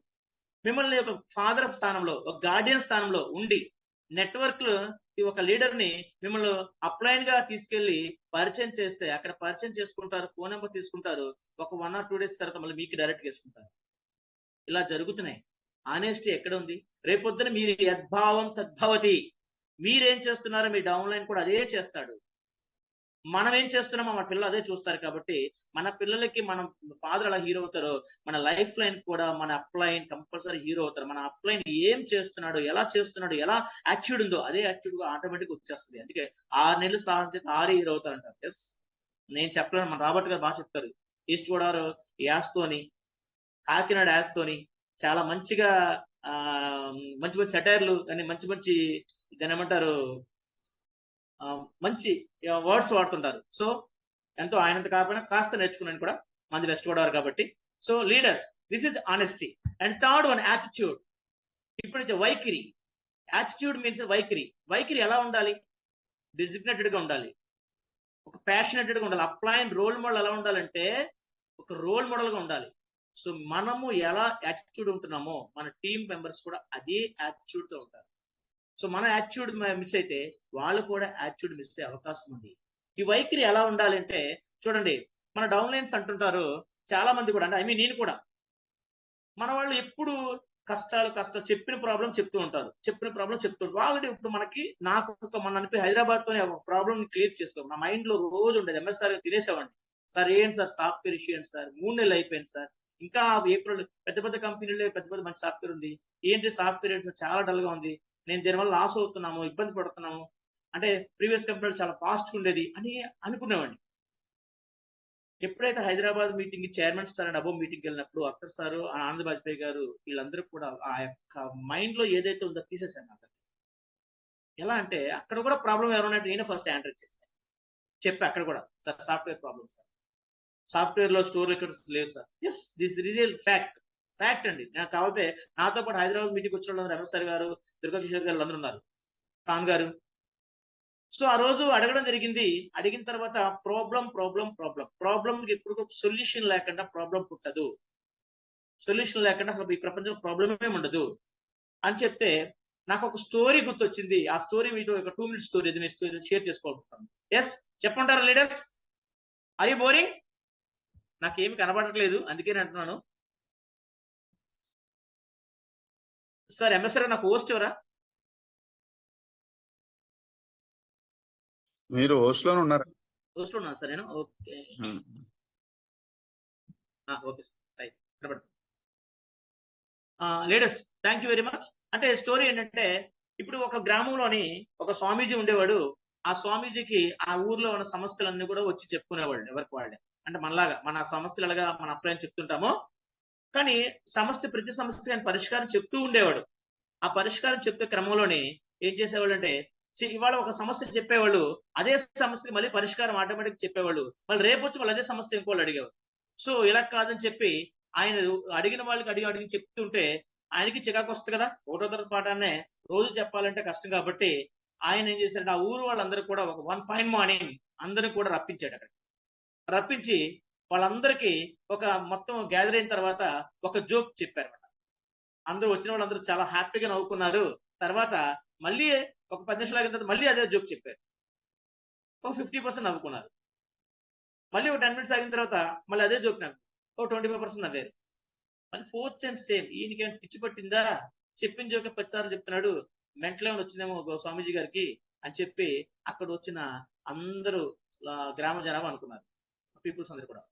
మిమ్మల్ని ఒక ఫాదర్ స్థానంలో, ఒక గార్డియన్ స్థానంలో ఉండి నెట్‌వర్క్‌లో ఒక లీడర్‌ని మిమ్మల్ని అప్‌లైన్‌గా తీసుకెళ్ళి పరిచయం చేస్తే, అక్కడ పరిచయం చేసుకుంటారు. ఫోన్ నంబర్ తీసుకుంటారు. ఒక 1 ఆర్ 2 డేస్ తర్వాత మళ్ళీ మీకు డైరెక్ట్‌గా చేసుకుంటారు. ఇలా జరుగుతున్నాయి. ఆనెస్టీ ఎక్కడ ఉంది? రేపొద్దున మీరు యద్భావం తద్భవతి. మీరేం చేస్తున్నారో మీ డౌన్‌లైన్ కూడా అదే చేస్తాడు. మనం ఏం చేస్తున్నామో మన పిల్లలు అదే చూస్తారు కాబట్టి, మన పిల్లలకి మనం ఫాదర్ ఎలా హీరో అవుతారో, మన లైఫ్ లైన్ కూడా మన అప్‌లైన్ కంపల్సరీ హీరో అవుతారు. మన అప్‌లైన్ ఏం చేస్తున్నాడు, ఎలా చేస్తున్నాడు, ఎలా యాటిట్యూడ్ ఉందో అదే యాటిట్యూడ్‌గా ఆటోమేటిక్‌గా వచ్చేస్తది. అందుకే 6 నెలలు సాధన చేస్తే 6 హీరో అవుతారంటారు. యెస్. నేను చెప్పలేను. మన రాబర్ట్ గారు చెప్తారు. ఈస్ట్ గోదావరి యాస్తోని, కాకినాడ యాస్తోని చాలా మంచిగా మంచి సెటైర్‌లు అని మంచి దాన్నేమంటారు మంచి వర్డ్స్ వాడుతుంటారు. సో, ఎంతో ఆయనంత కాకపోయినా కాస్త నేర్చుకున్నాను కూడా. మనది వెస్ట్ గోదావరి కాబట్టి. So, leaders this is honesty. And third one attitude. ఇప్పుడు వైఖరి. యాటిట్యూడ్ మీన్స్ వైఖరి. వైఖరి ఎలా ఉండాలి? డిసిప్లినేటెడ్‌గా ఉండాలి. ఒక ప్యాషనేటెడ్‌గా ఉండాలి. అప్లైన్ రోల్ మోడల్ ఎలా ఉండాలంటే, ఒక రోల్ మోడల్‌గా ఉండాలి. సో, మనము ఎలా యాటిట్యూడ్ ఉంటున్నామో, మన టీమ్ మెంబర్స్ కూడా అదే యాటిట్యూడ్‌తో ఉంటారు. సో, మన యాటిట్యూడ్ మిస్ అయితే వాళ్ళు కూడా యాటిట్యూడ్ మిస్ అయ్యే అవకాశం ఉంది. ఈ వైఖరి ఎలా ఉండాలంటే చూడండి, మన డౌన్‌లైన్స్ అంటుంటారు చాలా మంది కూడా, అంటే నేను కూడా మన వాళ్ళు ఎప్పుడు కష్టాలు చెప్పిన ప్రాబ్లమ్ చెప్తూ ఉంటారు. ఆల్రెడీ ఇప్పుడు నాకు మొన్న అనిపి హైదరాబాద్‌తోనే ఒక ప్రాబ్లమ్‌ని క్లియర్ చేసుకోవాలి. నా మైండ్‌లో రోజు ఉండేది. ఎంఎస్ సార్ తినేసేవాడిని. సార్ ఏంటి సార్ సాఫ్ట్‌వేర్ ఇష్యూ ఏంటి సార్? 3 నెలలు అయిపోయింది సార్. ఇంకా ఏప్రిల్ పెద్ద కంపెనీలో పెద్ద మంచి సాఫ్ట్‌వేర్ ఉంది. ఏంటి సాఫ్ట్‌వేర్ ఏంటి సార్ చాలా డల్‌గా ఉంది. నేను దీనివల్ల లాస్ అవుతున్నాము, ఇబ్బంది పడుతున్నాము. అంటే ప్రీవియస్ కంపెనీలో చాలా ఫాస్ట్‌గా ఉండేది అని అనుకునేవాడిని. ఎప్పుడైతే Hyderabad meeting chairman star and above మీటింగ్‌కి వెళ్ళినప్పుడు అఖ్తర్ సారు, ఆనంద్ బాజ్పేయి గారు వీళ్ళందరూ కూడా ఆ యొక్క మైండ్‌లో ఏదైతే ఉందో తీసేశారు నాకు. ఎలా అంటే అక్కడ కూడా ప్రాబ్లమ్ ఎవరున్నట్టు నేనే ఫస్ట్ హ్యాండిల్ చేశాను. చెప్పా అక్కడ కూడా సార్ సాఫ్ట్‌వేర్ ప్రాబ్లమ్ సార్. సాఫ్ట్‌వేర్‌లో స్టోర్ రికార్డ్స్ లేవు sir. Yes this real fact. Fact అండి. నాకు కాకపోతే నాతో పాటు హైదరాబాద్ మీటింగ్‌కి వచ్చిన వాళ్ళు రమేష్ సార్ గారు, దుర్గా కిషోర్ గారు అందరూ ఉన్నారు. ఖాన్ గారు. సో, ఆ రోజు అడగడం జరిగింది. అడిగిన తర్వాత ప్రాబ్లమ్‌కి ఎప్పుడు సొల్యూషన్ లేకుండా ప్రాబ్లమ్ పుట్టదు. సొల్యూషన్ లేకుండా అసలు ఈ ప్రపంచంలో ప్రాబ్లమే ఉండదు అని చెప్తే నాకొక స్టోరీ గుర్తొచ్చింది. ఆ స్టోరీ మీతో ఒక 2 మినిట్స్ స్టోరీ ఇది నేను షేర్ చేసుకోవాలనుకుంటున్నాను. యెస్ చెప్పమంటారా లీడర్స్? Are you boring? నాకేమి కనబడట్లేదు. అందుకనే అంటున్నాను. సార్ ఎంఎస్ సార్ నాకు హోస్ట్ ఎవరా? మీరు హోస్ట్ లోనే ఉన్నారు. హోస్ట్ లో ఉన్నాను సార్ నేను. ఓకే. Okay sir. రైట్. కనబడుతుంది. Leaders thank you very much. అంటే స్టోరీ ఏంటంటే ఇప్పుడు ఒక గ్రామంలోని ఒక స్వామీజీ ఉండేవాడు. ఆ స్వామీజీకి ఆ ఊర్లో ఉన్న సమస్యలన్నీ కూడా వచ్చి చెప్పుకునేవాళ్ళు ఎవరికి వాళ్ళే. అంటే మనలాగా మన సమస్యలు ఎలాగా మన అప్లైన్ చెప్తుంటామో, కానీ ప్రతి సమస్య ఆయన పరిష్కారం చెప్తూ ఉండేవాడు. ఆ పరిష్కారం చెప్పే క్రమంలోనే ఏం చేసేవాళ్ళు అంటే ఇవాళ ఒక సమస్య చెప్పేవాళ్ళు అదే సమస్యకి మళ్ళీ పరిష్కారం ఆటోమేటిక్ చెప్పేవాళ్ళు. మళ్ళీ రేపు వచ్చి వాళ్ళు అదే సమస్య ఇంకోళ్ళు అడిగేవారు. సో ఇలా కాదని చెప్పి ఆయన అడిగిన వాళ్ళకి అడిగి చెప్తుంటే ఆయనకి చికాకు వస్తుంది కదా. ఒకటో తరగతి పాఠాన్నే రోజు చెప్పాలంటే కష్టం కాబట్టి ఆయన ఏం చేశారంటే ఆ ఊరు వాళ్ళందరూ కూడా ఒక వన్ ఫైన్ మార్నింగ్ అందరిని కూడా రప్పించాడు. అక్కడ రప్పించి వాళ్ళందరికీ ఒక మొత్తం గ్యాదర్ అయిన తర్వాత ఒక జోక్ చెప్పారు. అందరూ వచ్చిన వాళ్ళందరూ చాలా హ్యాపీగా నవ్వుకున్నారు. తర్వాత మళ్ళీ ఒక 10 నిమిషాలు ఆగిన తర్వాత మళ్ళీ అదే జోక్ చెప్పారు. ఒక 50% నవ్వుకున్నారు. మళ్ళీ ఒక 10 మినిట్స్ ఆగిన తర్వాత మళ్ళీ అదే జోక్ ఓ 25% నవ్వారు. మళ్ళీ ఫోర్త్ టైమ్ సేమ్. ఈయనకేమైనా పిచ్చి పట్టిందా? చెప్పిన జోకే 10 సార్లు చెప్తున్నాడు. మెంటల్ ఏమైనా వచ్చిందేమో స్వామీజీ గారికి అని చెప్పి అక్కడ వచ్చిన అందరూ గ్రామ జనాభా అనుకున్నారు. పీపుల్స్ అందరూ కూడా.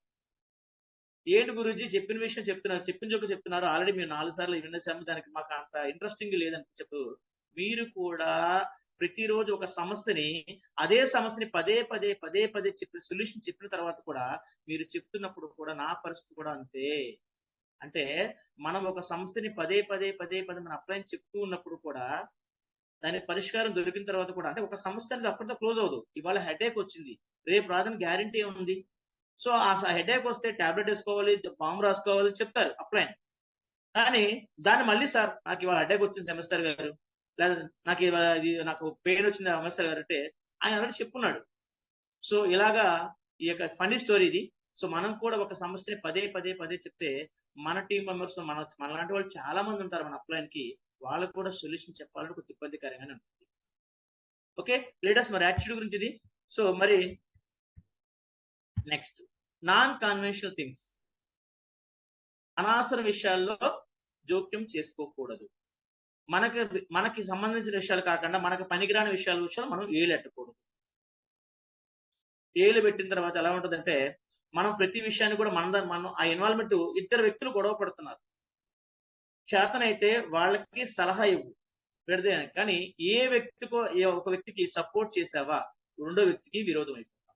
ఏంటి గురూజీ చెప్పిన విషయం చెప్తున్నారు, చెప్పిన జోక్ చెప్తున్నారు. ఆల్రెడీ మేము 4 సార్లు వినేసాము. దానికి మాకు అంత ఇంట్రెస్టింగ్ లేదనిపించప్పుడు మీరు కూడా ప్రతిరోజు ఒక సమస్యని అదే సమస్యని పదే చెప్పిన సొల్యూషన్ చెప్పిన తర్వాత కూడా మీరు చెప్తున్నప్పుడు కూడా నా పరిస్థితి కూడా అంతే. అంటే మనం ఒక సమస్యని పదే మనం అప్లై చెప్తూ ఉన్నప్పుడు కూడా దానికి పరిష్కారం దొరికిన తర్వాత కూడా అంటే ఒక సమస్య అనేది అప్పటితో క్లోజ్ అవ్వదు. ఇవాళ హెడేక్ వచ్చింది, రేపు రాదని గ్యారంటీ ఏముంది? సో ఆ హెడేక్ వస్తే టాబ్లెట్ వేసుకోవాలి, బాంబు రాసుకోవాలి చెప్తారు అప్లైన్. కానీ దాన్ని మళ్ళీ సార్ నాకు ఇవాళ హెడేక్ వచ్చింది సెమిస్టర్ గారు, లేదా నాకు ఇవాళ నాకు పెయిన్ వచ్చింది సెమిస్టర్ గారు అంటే ఆయన ఆల్రెడీ చెప్పున్నాడు. సో ఇలాగా ఈ యొక్క ఫన్నీ స్టోరీ ఇది. సో మనం కూడా ఒక సమస్యని పదే చెప్తే మన టీం మెంబర్స్ మనలాంటి వాళ్ళు చాలా మంది ఉంటారు మన అప్లైన్ కి, వాళ్ళకు కూడా సొల్యూషన్ చెప్పాలంటే కొంచెం ఇబ్బందికరంగానే ఉంటుంది. ఓకే లీడర్స్, మరి యాటిట్యూడ్ గురించి ఇది. సో మరి నెక్స్ట్ నాన్ కన్వెన్షనల్ థింగ్స్. అనవసర విషయాల్లో జోక్యం చేసుకోకూడదు. మనకి సంబంధించిన విషయాలు కాకుండా మనకి పనికిరాని విషయాలు మనం ఏలెట్టకూడదు. ఏలు పెట్టిన తర్వాత ఎలా ఉంటుందంటే మనం ప్రతి విషయాన్ని కూడా మనం ఆ ఇన్వాల్వ్మెంట్ ఇద్దరు వ్యక్తులు గొడవ పడుతున్నారు. చేతనైతే వాళ్ళకి సలహా ఇవ్వు పెడితే, కానీ ఒక వ్యక్తికి సపోర్ట్ చేసావా రెండో వ్యక్తికి విరోధం అయిపోతాం.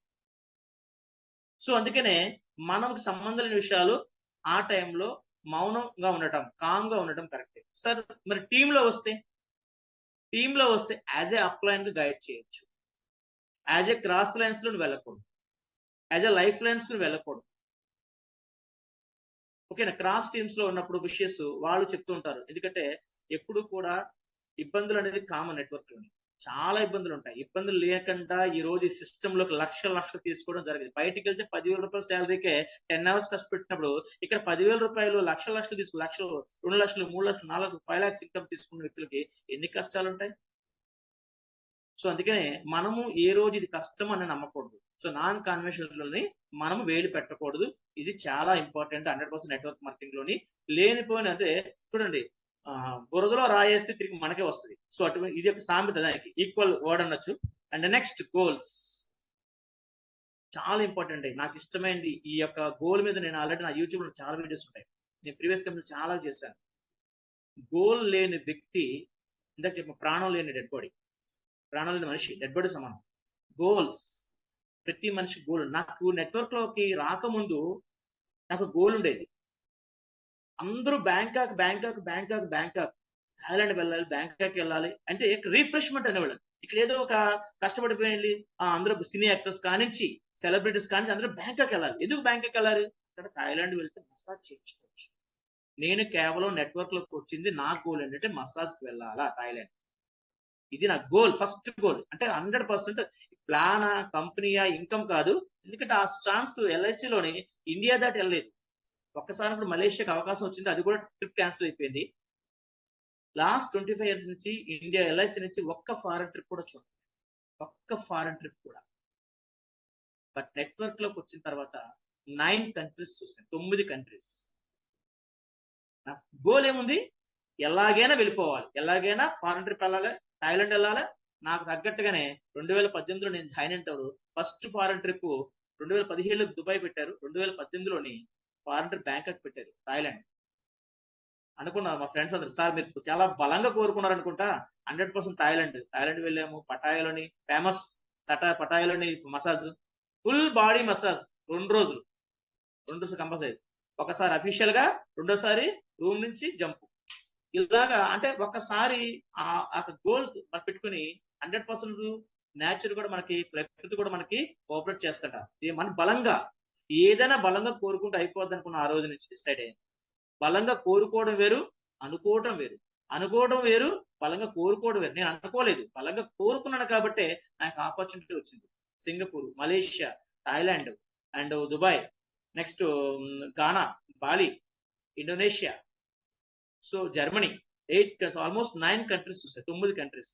సో అందుకనే మనకు సంబంధం లేని విషయాలు ఆ టైంలో మౌనంగా ఉండటం, కామ్గా ఉండటం కరెక్టే. సార్ మరి టీంలో వస్తే యాజ్ ఏ అప్లైన్ గా గైడ్ చేయొచ్చు. యాజ్ ఏ క్రాస్ లైన్స్ లో వెళ్ళకూడదు, యాజ్ ఏ లైఫ్ లైన్స్ లో వెళ్ళకూడదు. ఓకేనా? క్రాస్ టీమ్స్ లో ఉన్నప్పుడు విషయస్ వాళ్ళు చెప్తూ ఉంటారు. ఎందుకంటే ఎప్పుడు కూడా ఇబ్బందులు అనేది కామన్ నెట్వర్క్ లోని. చాలా ఇబ్బందులు ఉంటాయి. ఇబ్బందులు లేకుండా ఈ రోజు ఈ సిస్టమ్ లోకి లక్షలు తీసుకోవడం జరిగింది. బయటికి వెళ్తే 10,000 రూపాయల శాలరీకే 10 అవర్స్ కష్టపెట్టినప్పుడు ఇక్కడ 10,000 రూపాయలు లక్షలు తీసుకు 2 లక్షలు 3 లక్షలు 4 లక్షలు 5 లాక్స్ ఇన్కమ్ తీసుకున్న వ్యక్తులకి ఎన్ని కష్టాలు ఉంటాయి? సో అందుకనే మనము ఏ రోజు ఇది కష్టం అని నమ్మకూడదు. సో నాన్ కన్వెన్షనల్ లోని మనం వేలు పెట్టకూడదు. ఇది చాలా ఇంపార్టెంట్ 100% నెట్వర్క్ మార్కెటింగ్ లోని. లేనిపోయిన అంటే చూడండి, బురదలో రాయేస్తే తిరిగి మనకే వస్తుంది. సో అటువంటి ఇది ఒక సామెత, దానికి ఈక్వల్ వర్డ్ అనొచ్చు. అండ్ నెక్స్ట్ గోల్స్ చాలా ఇంపార్టెంట్. నాకు ఇష్టమైనది ఈ యొక్క గోల్ మీద నేను ఆల్రెడీ నా యూట్యూబ్ లో చాలా వీడియోస్ ఉంటాయి. నేను ప్రీవియస్ కంపెనీ చాలా చేశాను. గోల్ లేని వ్యక్తి, ఇందాక చెప్పిన ప్రాణం లేని డెడ్ బాడీ, ప్రాణం లేని మనిషి డెడ్ బాడీ సమానం. గోల్స్, ప్రతి మనిషి గోల్. నాకు నెట్వర్క్ లోకి రాకముందు నాకు గోల్ ఉండేది. అందరూ బ్యాంకాక్ థాయిలాండ్ వెళ్ళాలి, బ్యాంకాక్ వెళ్ళాలి అంటే రిఫ్రెష్మెంట్ అనేవాళ్ళు. ఇక్కడ ఏదో ఒక కష్టపడిపోయి అందరూ సినీ యాక్టర్స్ కానించి సెలబ్రిటీస్ కానించి అందరూ బ్యాంకాక్ వెళ్ళాలి. ఎందుకు బ్యాంకాక్ వెళ్ళాలి? అక్కడ థాయిలాండ్ వెళ్తే మసాజ్ చేయించుకోవచ్చు. నేను కేవలం నెట్వర్క్ లోకి వచ్చింది నా గోల్ ఏంటంటే మసాజ్ కి వెళ్ళాలా థాయిలాండ్. ఇది నా గోల్, ఫస్ట్ గోల్. అంటే 100% ప్లానా, కంపెనీయా, ఇన్కమ్ కాదు. ఎందుకంటే ఆ ఛాన్స్ ఎల్ఐసిలోని ఇండియా దాటి వెళ్ళలేదు. ఒక్కసారి ఇప్పుడు మలేషియాకి అవకాశం వచ్చింది, అది కూడా ట్రిప్ క్యాన్సిల్ అయిపోయింది. లాస్ట్ 25 years నుంచి ఇండియా ఎల్ఐసి నుంచి ఒక్క ఫారెన్ ట్రిప్ కూడా చూడండి, ఒక్క ఫారెన్ ట్రిప్ కూడా. బట్ నెట్వర్క్ లోకి వచ్చిన తర్వాత 9 కంట్రీస్ చూసాను, 9 కంట్రీస్. నా గోల్ ఏముంది? ఎలాగైనా వెళ్ళిపోవాలి, ఎలాగైనా ఫారెన్ ట్రిప్ వెళ్ళాలి, థాయిలాండ్ వెళ్ళాలి. నాకు తగ్గట్టుగానే 2018లో నేను జాయిన్ అయినప్పుడు ఫస్ట్ ఫారెన్ ట్రిప్ 2017లో దుబాయ్ పెట్టారు, 2018లోని ఫారెన్ ట్రిప్ బ్యాంకాక్ పెట్టారు, థాయిలాండ్. అనుకున్నా మా ఫ్రెండ్స్ అందరు, సార్ మీరు చాలా బలంగా కోరుకున్నారు అనుకుంటా. 100% థాయిలాండ్ వెళ్ళాము. పటాయాలోని ఫేమస్, పటాయాలోని మసాజ్, ఫుల్ బాడీ మసాజ్ 2 రోజులు కంపల్సరీ. ఒకసారి అఫీషియల్ గా, రెండోసారి రూమ్ నుంచి జంప్. ఇలాగా అంటే ఒక్కసారి ఆ గోల్ మనం పెట్టుకుని 100% నేచర్ కూడా మనకి, ప్రకృతి కూడా మనకి కోఆపరేట్ చేస్తట. ఇది మన బలంగా ఏదైనా బలంగా కోరుకుంటూ అయిపోద్ది అనుకున్న ఆ రోజు నుంచి డిసైడ్ అయ్యింది. బలంగా కోరుకోవడం వేరు, అనుకోవడం వేరు. అనుకోవడం వేరు, బలంగా కోరుకోవడం వేరు. నేను అనుకోలేదు, బలంగా కోరుకున్నాను కాబట్టే నాకు ఆపర్చునిటీ వచ్చింది. Singapore, Malaysia, Thailand and Dubai, next Ghana, Bali, Indonesia, so Germany 8 almost 9 countries చూసాయి, 9 కంట్రీస్.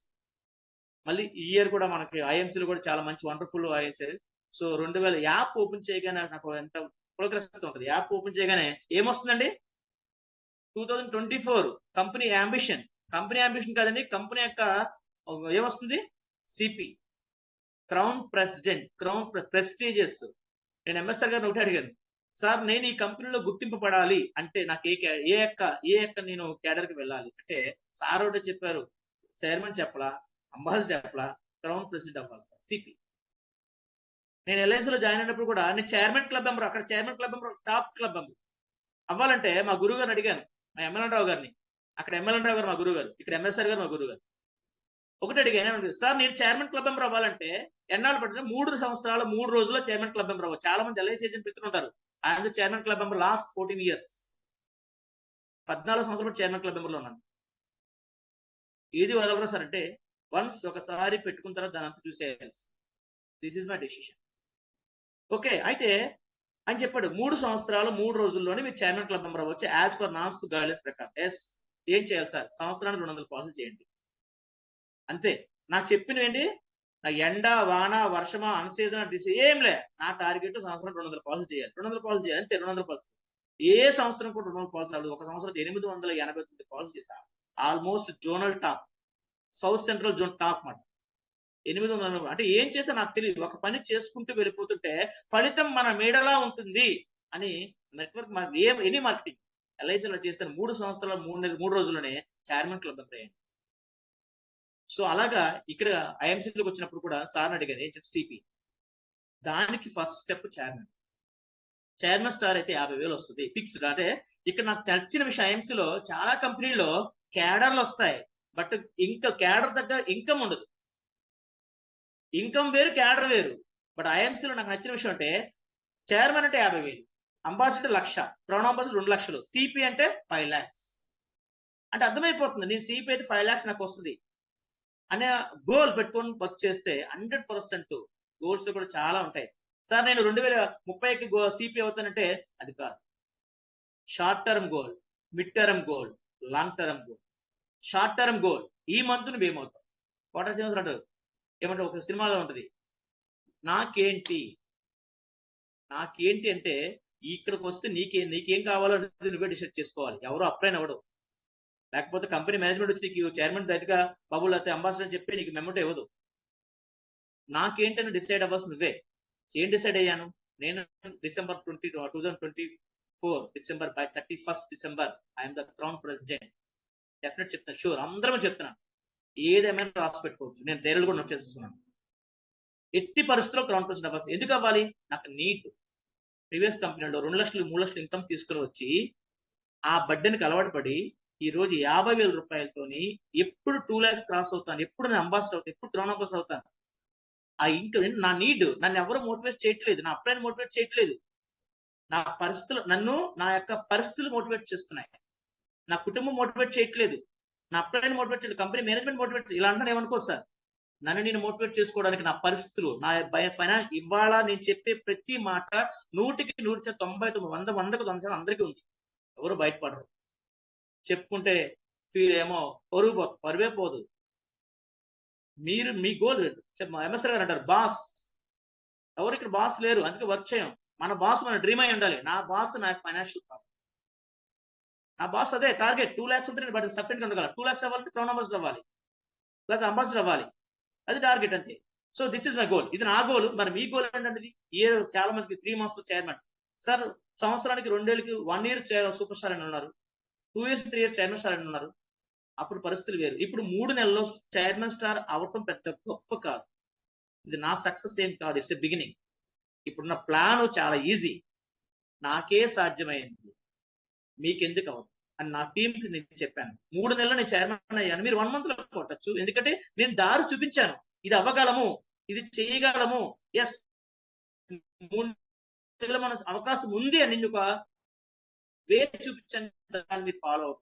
మళ్ళీ ఈ ఇయర్ కూడా మనకి ఐఎంసీలు కూడా చాలా మంచి wonderful IMC. So 2000 app open చేయగానే నాకు ఎంత పులకరిస్తూ ఉంటుంది. యాప్ ఓపెన్ చేయగానే ఏమొస్తుందండి? 2024 కంపెనీ అంబిషన్ కాదండి, కంపెనీ యొక్క ఏమొస్తుంది? CP, crown president, crown prestigious. నేను ఎంఎస్ఆర్ గారిని ఒకటి అడిగాను, సార్ నేను ఈ కంపెనీలో గుర్తింపబడాలి అంటే నాకు ఏ యొక్క నేను క్యాడర్ కి వెళ్ళాలి అంటే సార్ ఒకటే చెప్పారు, చైర్మన్ చెప్పలా, అంబాసిడర్ చెప్పలా, క్రౌన్ ప్రెసిడెంట్ అవ్వాలి సార్, సిపి. నేను ఎల్ఐసిలో జాయిన్ అయినప్పుడు కూడా నేను చైర్మన్ క్లబ్ మెంబర్, అక్కడ chairman club member, top club member అవ్వాలంటే మా గురువు గారిని అడిగాను, మా ఎమ్మెల్యే రావు గారిని. అక్కడ ఎమ్మెల్యే రావు గారు మా గురువు గారు, ఇక్కడ ఎంఎస్ఆర్ గారు మా గురువు గారు. ఒకటి అడిగాను, సార్ నేను చైర్మన్ క్లబ్ మెంబర్ అవ్వాలంటే ఎన్నాళ్ళు పడుతుంది? 3 సంవత్సరాలు 3 రోజుల్లో చైర్మన్ క్లబ్ మెంబర్ అవ్వచ్చు. చాలా మంది ఎల్ఐసి ఏజెంట్ పెట్టుకుంటారు. ఆయన chairman club member last 14 years, 14 సంవత్సరాలు చైర్మన్ క్లబ్ మెంబర్ లో ఉన్నాను. ఏది వదలరా సార్ అంటే వన్స్ ఒకసారి పెట్టుకున్న తర్వాత దాని అంతా చూసేయాలి. This is my decision. Okay, అయితే అని చెప్పాడు 3 సంవత్సరాలు 3 రోజుల్లోనే మీరు చైర్మన్ క్లబ్ మెంబర్ అవ్వచ్చు యాజ్ పర్ నామ్స్ గైడ్లైన్స్ ప్రకారం. ఎస్, ఏం చేయాలి సార్? సంవత్సరానికి 200 పాలసీలు చేయండి అంతే. నాకు చెప్పినవేంటి? నా ఎండ వాన వర్షమా అన్సీజన్ ఏం లే, నా టార్గెట్ సంవత్సరం 200 పాలసీలు చేయాలి, 200 పాలసీలు చేయాలి అంతే. 200 పాలసీ ఏ సంవత్సరం కూడా 200 పాలసీ అవ్వదు. ఒక సంవత్సరం 889 పాలసీ చేశా. Almost zonal top, south central zone top మాట. 800 అంటే ఏం చేసా నాకు తెలియదు. ఒక పని చేసుకుంటూ వెళ్ళిపోతుంటే ఫలితం మన మేడలా ఉంటుంది అని నెట్వర్క్ ఎనీ మార్కెటింగ్ ఎల్ఐసిలో చేశాను. 3 సంవత్సరాల 3 రోజుల్లోనే చైర్మన్ క్లబ్ మెంబర్ అయ్యాను. సో అలాగా ఇక్కడ ఐఎంసీలోకి వచ్చినప్పుడు కూడా సార్ని అడిగాను, ఏం చెప్పి సిపి. దానికి first step chairman. Chairman star అయితే 50,000 వస్తుంది ఫిక్స్డ్. అంటే ఇక్కడ నాకు నచ్చిన విషయం, ఐఎంసీలో చాలా కంపెనీల్లో క్యాడర్లు వస్తాయి, బట్ ఇంకా క్యాడర్ దగ్గర ఇన్కమ్ ఉండదు. ఇన్కమ్ వేరు, క్యాడర్ వేరు. బట్ ఐఎంసీలో నాకు నచ్చిన విషయం అంటే చైర్మన్ అంటే 50,000, అంబాసిడర్ 1,00,000, క్రౌన్ అంబాసిడర్ 2 లక్షలు, సిపి అంటే 5 lakhs. అంటే అర్థమైపోతుంది, నేను సిపి అయితే 5 lakhs నాకు వస్తుంది అనే గోల్ పెట్టుకొని వర్క్ చేస్తే 100% గోల్స్ కూడా చాలా ఉంటాయి. సార్ నేను 2030కి సిపి అవుతానంటే అది కాదు. Short term goal, mid term goal, long term goal. Short term goal, ఈ మంత్ నువ్వు ఏమవుతావు? కోట శ్రీనివాసరావు అంటారు, ఏమంటే ఒక సినిమాలో ఉంటది, నాకేంటి అంటే ఇక్కడికి వస్తే నీకేం కావాలో నువ్వే డిసైడ్ చేసుకోవాలి. ఎవరు అప్లైన్ అవ్వడు. లేకపోతే కంపెనీ మేనేజ్మెంట్ వచ్చి నీకు చైర్మన్ డైరెక్ట్గా బాబు లేకపోతే అంబాసిడర్ అని చెప్పి నీకు మెమోటో ఇవ్వదు. నాకేంటని డిసైడ్ అవ్వాల్సి నువ్వే. ఏం డిసైడ్ అయ్యాను నేను? December 2024 December by 31st December I'm the crown president. Definite చెప్తాను, షూర్, అందరం చెప్తున్నాను. ఏదేమైనా రాసి పెట్టుకోవచ్చు. నేను డైరీలు కూడా నోట్ చేసేస్తున్నాను. ఎట్టి పరిస్థితిలో క్రౌన్ ప్రెసిడెంట్ అవ్వాలి. ఎందుకు అవ్వాలి? నాకు నీట్ ప్రీవియస్ కంపెనీలో 2 లక్షలు 3 లక్షలు ఇన్కమ్ తీసుకుని వచ్చి ఆ బడ్డెనికి అలవాటు పడి ఈ రోజు 50,000 రూపాయలతోని ఎప్పుడు 2 lakhs క్రాస్ అవుతాను, ఎప్పుడు నేను అంబాసిడర్ అవుతాను, ఎప్పుడు క్రౌన్ అంబాసిడర్ అవుతాను. ఆ ఇన్కమ్ నా నీడ్. నన్ను ఎవరు మోటివేట్ చేయట్లేదు, నా అప్లైన్ మోటివేట్ చేయట్లేదు. నా పరిస్థితులు, నన్ను నా యొక్క పరిస్థితులు మోటివేట్ చేస్తున్నాయి. నా కుటుంబం మోటివేట్ చేయట్లేదు, నా అప్లైన్ మోటివేట్ చేయలేదు, కంపెనీ మేనేజ్మెంట్ మోటివేట్. ఇలా అంటే ఏమనుకో సార్, నన్ను నేను మోటివేట్ చేసుకోవడానికి నా పరిస్థితులు, నా ఫైనాన్స్, ఇవాళ నేను చెప్పే ప్రతి మాట 100కి 99, 100కు 100 అందరికీ ఉంది. ఎవరు బయటపడరు. చెప్పుకుంటే ఏమో పరువే పోదు. మీరు మీ గోల్ ఎంఎస్ఆర్ గారు అంటారు, బాస్. ఎవరు ఇక్కడ బాస్ లేరు, అందుకే వర్క్ చేయం. మన బాస్ మన డ్రీమ్ అయి ఉండాలి. నా బాస్ నా ఫైనాన్షియల్ ప్రాబ్లం. నా బాస్ అదే టార్గెట్ 2 lakhs ఉంటే నేను బట్ సఫిషియెంట్ గా ఉండగలను. 2 lakhs అవ్వాలంటే క్రౌన్ అంబాసిడర్ అవ్వాలి, లేదా అంబాసిడర్ అవ్వాలి. అది టార్గెట్ అంతే. So this is my goal. ఇది నా గోల్. మరి మీ గోల్ ఏంటంటే ఇయర్ చాలా మందికి 3 months చైర్మన్ సార్, సంవత్సరానికి 2 ఏళ్ళకి 1 year సూపర్ స్టార్ అని ఉన్నారు, 2 years 3 years చైర్మన్ స్టార్ అని ఉన్నారు. అప్పుడు పరిస్థితులు వేరు. ఇప్పుడు 3 నెలల్లో చైర్మన్ స్టార్ అవటం పెద్ద గొప్ప కాదు. ఇది నా సక్సెస్ ఏం కాదు, ఇట్స్ ఎ బిగినింగ్. ఇప్పుడున్న ప్లాన్ చాలా ఈజీ, నాకే సాధ్యమైంది, మీకెందుకు అవ్వదు అని నా టీంకి నేను చెప్పాను. 3 నెలలు నేను చైర్మన్ అయ్యాను, మీరు 1 month లో కొట్టచ్చు. ఎందుకంటే నేను దారి చూపించాను, ఇది అవ్వగలము, ఇది చేయగలము. ఎస్, 3 నెలలు మన అవకాశం ఉంది అని నేను ఒక వే చూపించాను, దాన్ని మీరు ఫాలో అవుతుంది.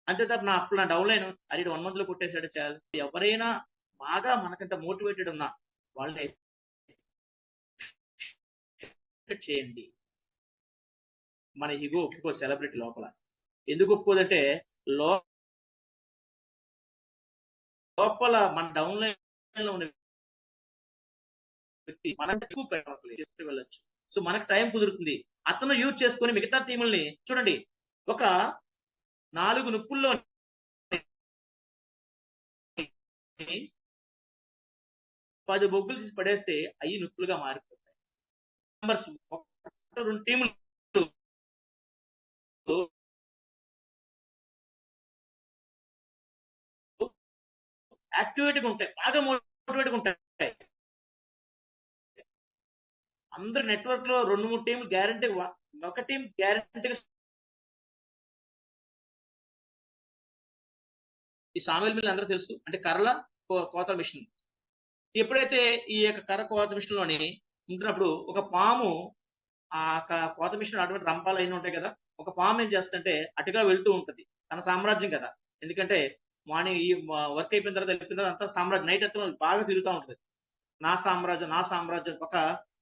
అంతే తప్ప నా డౌన్లైన్ అది 1 month లో కొట్టేసాడు చాలు. ఎవరైనా బాగా మనకంత మోటివేటెడ్ ఉన్నా వాళ్ళని చేయండి. మన ఈగో ఒప్పుకో సెలబ్రిటీ లోపల. ఎందుకు ఒప్పుకోదంటే లోపల మన డౌన్ లైన్ లో ఉన్న వ్యక్తి మనం ఎక్కువ చేస్తూ వెళ్ళొచ్చు. సో మనకు టైం కుదురుతుంది. అతను యూజ్ చేసుకొని మిగతా టీముల్ని చూడండి, ఒక 4 నిప్పుల్లో 10 బొగ్గులు తీసి పడేస్తే అవి నిప్పులుగా మారిపోతాయి. మెంబర్స్ 2 టీములు యాక్టివేట్గా ఉంటాయి, బాగా మోటివేట్గా ఉంటాయి. అందరు నెట్వర్క్ లో 2-3 టీంలు గ్యారంటీ, ఒక టీం గ్యారంటీగా ఈ సామెల్ మిల్ అందరూ తెలుసు, అంటే కర్రల కోత మిషన్. ఎప్పుడైతే ఈ యొక్క కర్ర కోత మిషన్ లోని ఉంటున్నప్పుడు ఒక పాము ఆ కోత మిషన్ అటువంటి రంపాలు అయినా ఉంటాయి కదా, ఒక పాము ఏం చేస్తుంటే అటుగా వెళ్తూ ఉంటది, తన సామ్రాజ్యం కదా. ఎందుకంటే మార్నింగ్ ఈ వర్క్ అయిపోయిన తర్వాత వెళ్ళిపోయిన తర్వాత అంతా సామ్రాజ్యం నైట్ అంతా బాగా తిరుగుతూ ఉంటది. నా సామ్రాజ్యం నా సామ్రాజ్యం, ఒక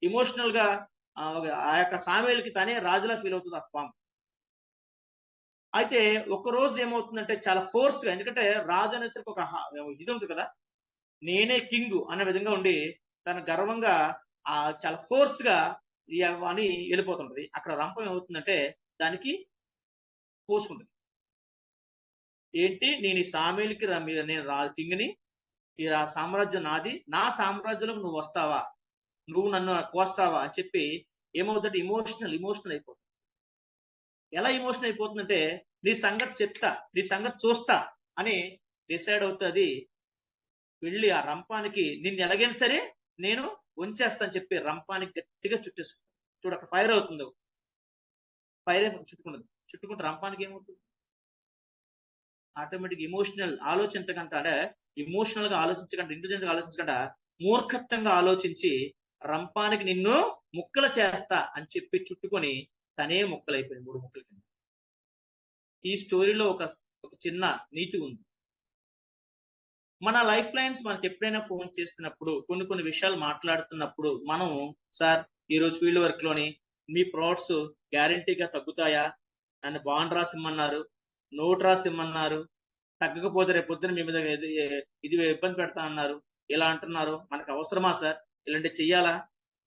ఇమోషనల్ గా ఆ యొక్క సామేలకి తనే రాజులా ఫీల్ అవుతుంది ఆ పాము. అయితే ఒక రోజు ఏమవుతుందంటే చాలా ఫోర్స్ గా, ఎందుకంటే రాజు అనేసరికి ఒక ఇది ఉంటుంది కదా, నేనే కింగ్ అనే విధంగా ఉండి తన గర్వంగా చాలా ఫోర్స్ గా అని వెళ్ళిపోతుంటది. అక్కడ రంపం ఏమవుతుందంటే దానికి పోసుకుంటుంది. ఏంటి, నేను ఈ సామేలకి నేను కింగ్ని, ఈ సామ్రాజ్యం నాది, నా సామ్రాజ్యంలో నువ్వు వస్తావా, నువ్వు నన్ను కోస్తావా అని చెప్పి ఏమవుతుందంటే ఇమోషనల్ అయిపోతుంది. ఎలా ఇమోషన్ అయిపోతుందంటే నీ సంగతి చెప్తా, నీ సంగతి చూస్తా అని డిసైడ్ అవుతుంది. వెళ్ళి ఆ రంపానికి నిన్ను ఎలాగైనా సరే నేను ఉంచేస్తా అని చెప్పి రంపానికి గట్టిగా చుట్టేసుకుంటాను. చూడు అక్కడ ఫైర్ అవుతుంది, ఫైర్ చుట్టుకుంటే రంపానికి ఏమవుతుంది, ఆటోమేటిక్ ఇమోషనల్ ఆలోచించకంట, అంటే ఇమోషనల్ గా ఆలోచించకంట, ఇంటెలిజెంట్ గా ఆలోచించకుండా మూర్ఖత్వంగా ఆలోచించి రంపానికి నిన్ను ముక్కలు చేస్తా అని చెప్పి చుట్టుకొని తనే ముక్కలైపోయింది, 3 ముక్కల కింద. ఈ స్టోరీలో ఒక చిన్న నీతి ఉంది. మన లైఫ్ లైన్స్ మనకి ఎప్పుడైనా ఫోన్ చేస్తున్నప్పుడు, కొన్ని విషయాలు మాట్లాడుతున్నప్పుడు మనం, సార్ ఈరోజు ఫీల్డ్ వర్క్ లోని మీ ప్రొడక్ట్స్ గ్యారంటీగా తగ్గుతాయా, నన్ను బాండ్ రాసిమ్మన్నారు, నోట్ రాసిమ్మన్నారు, తగ్గకపోతే రేపు పొద్దున మీ మీద ఇది ఇబ్బంది పెడతా అన్నారు, ఇలా అంటున్నారు, మనకు అవసరమా సార్, ఇలాంటి చెయ్యాలా,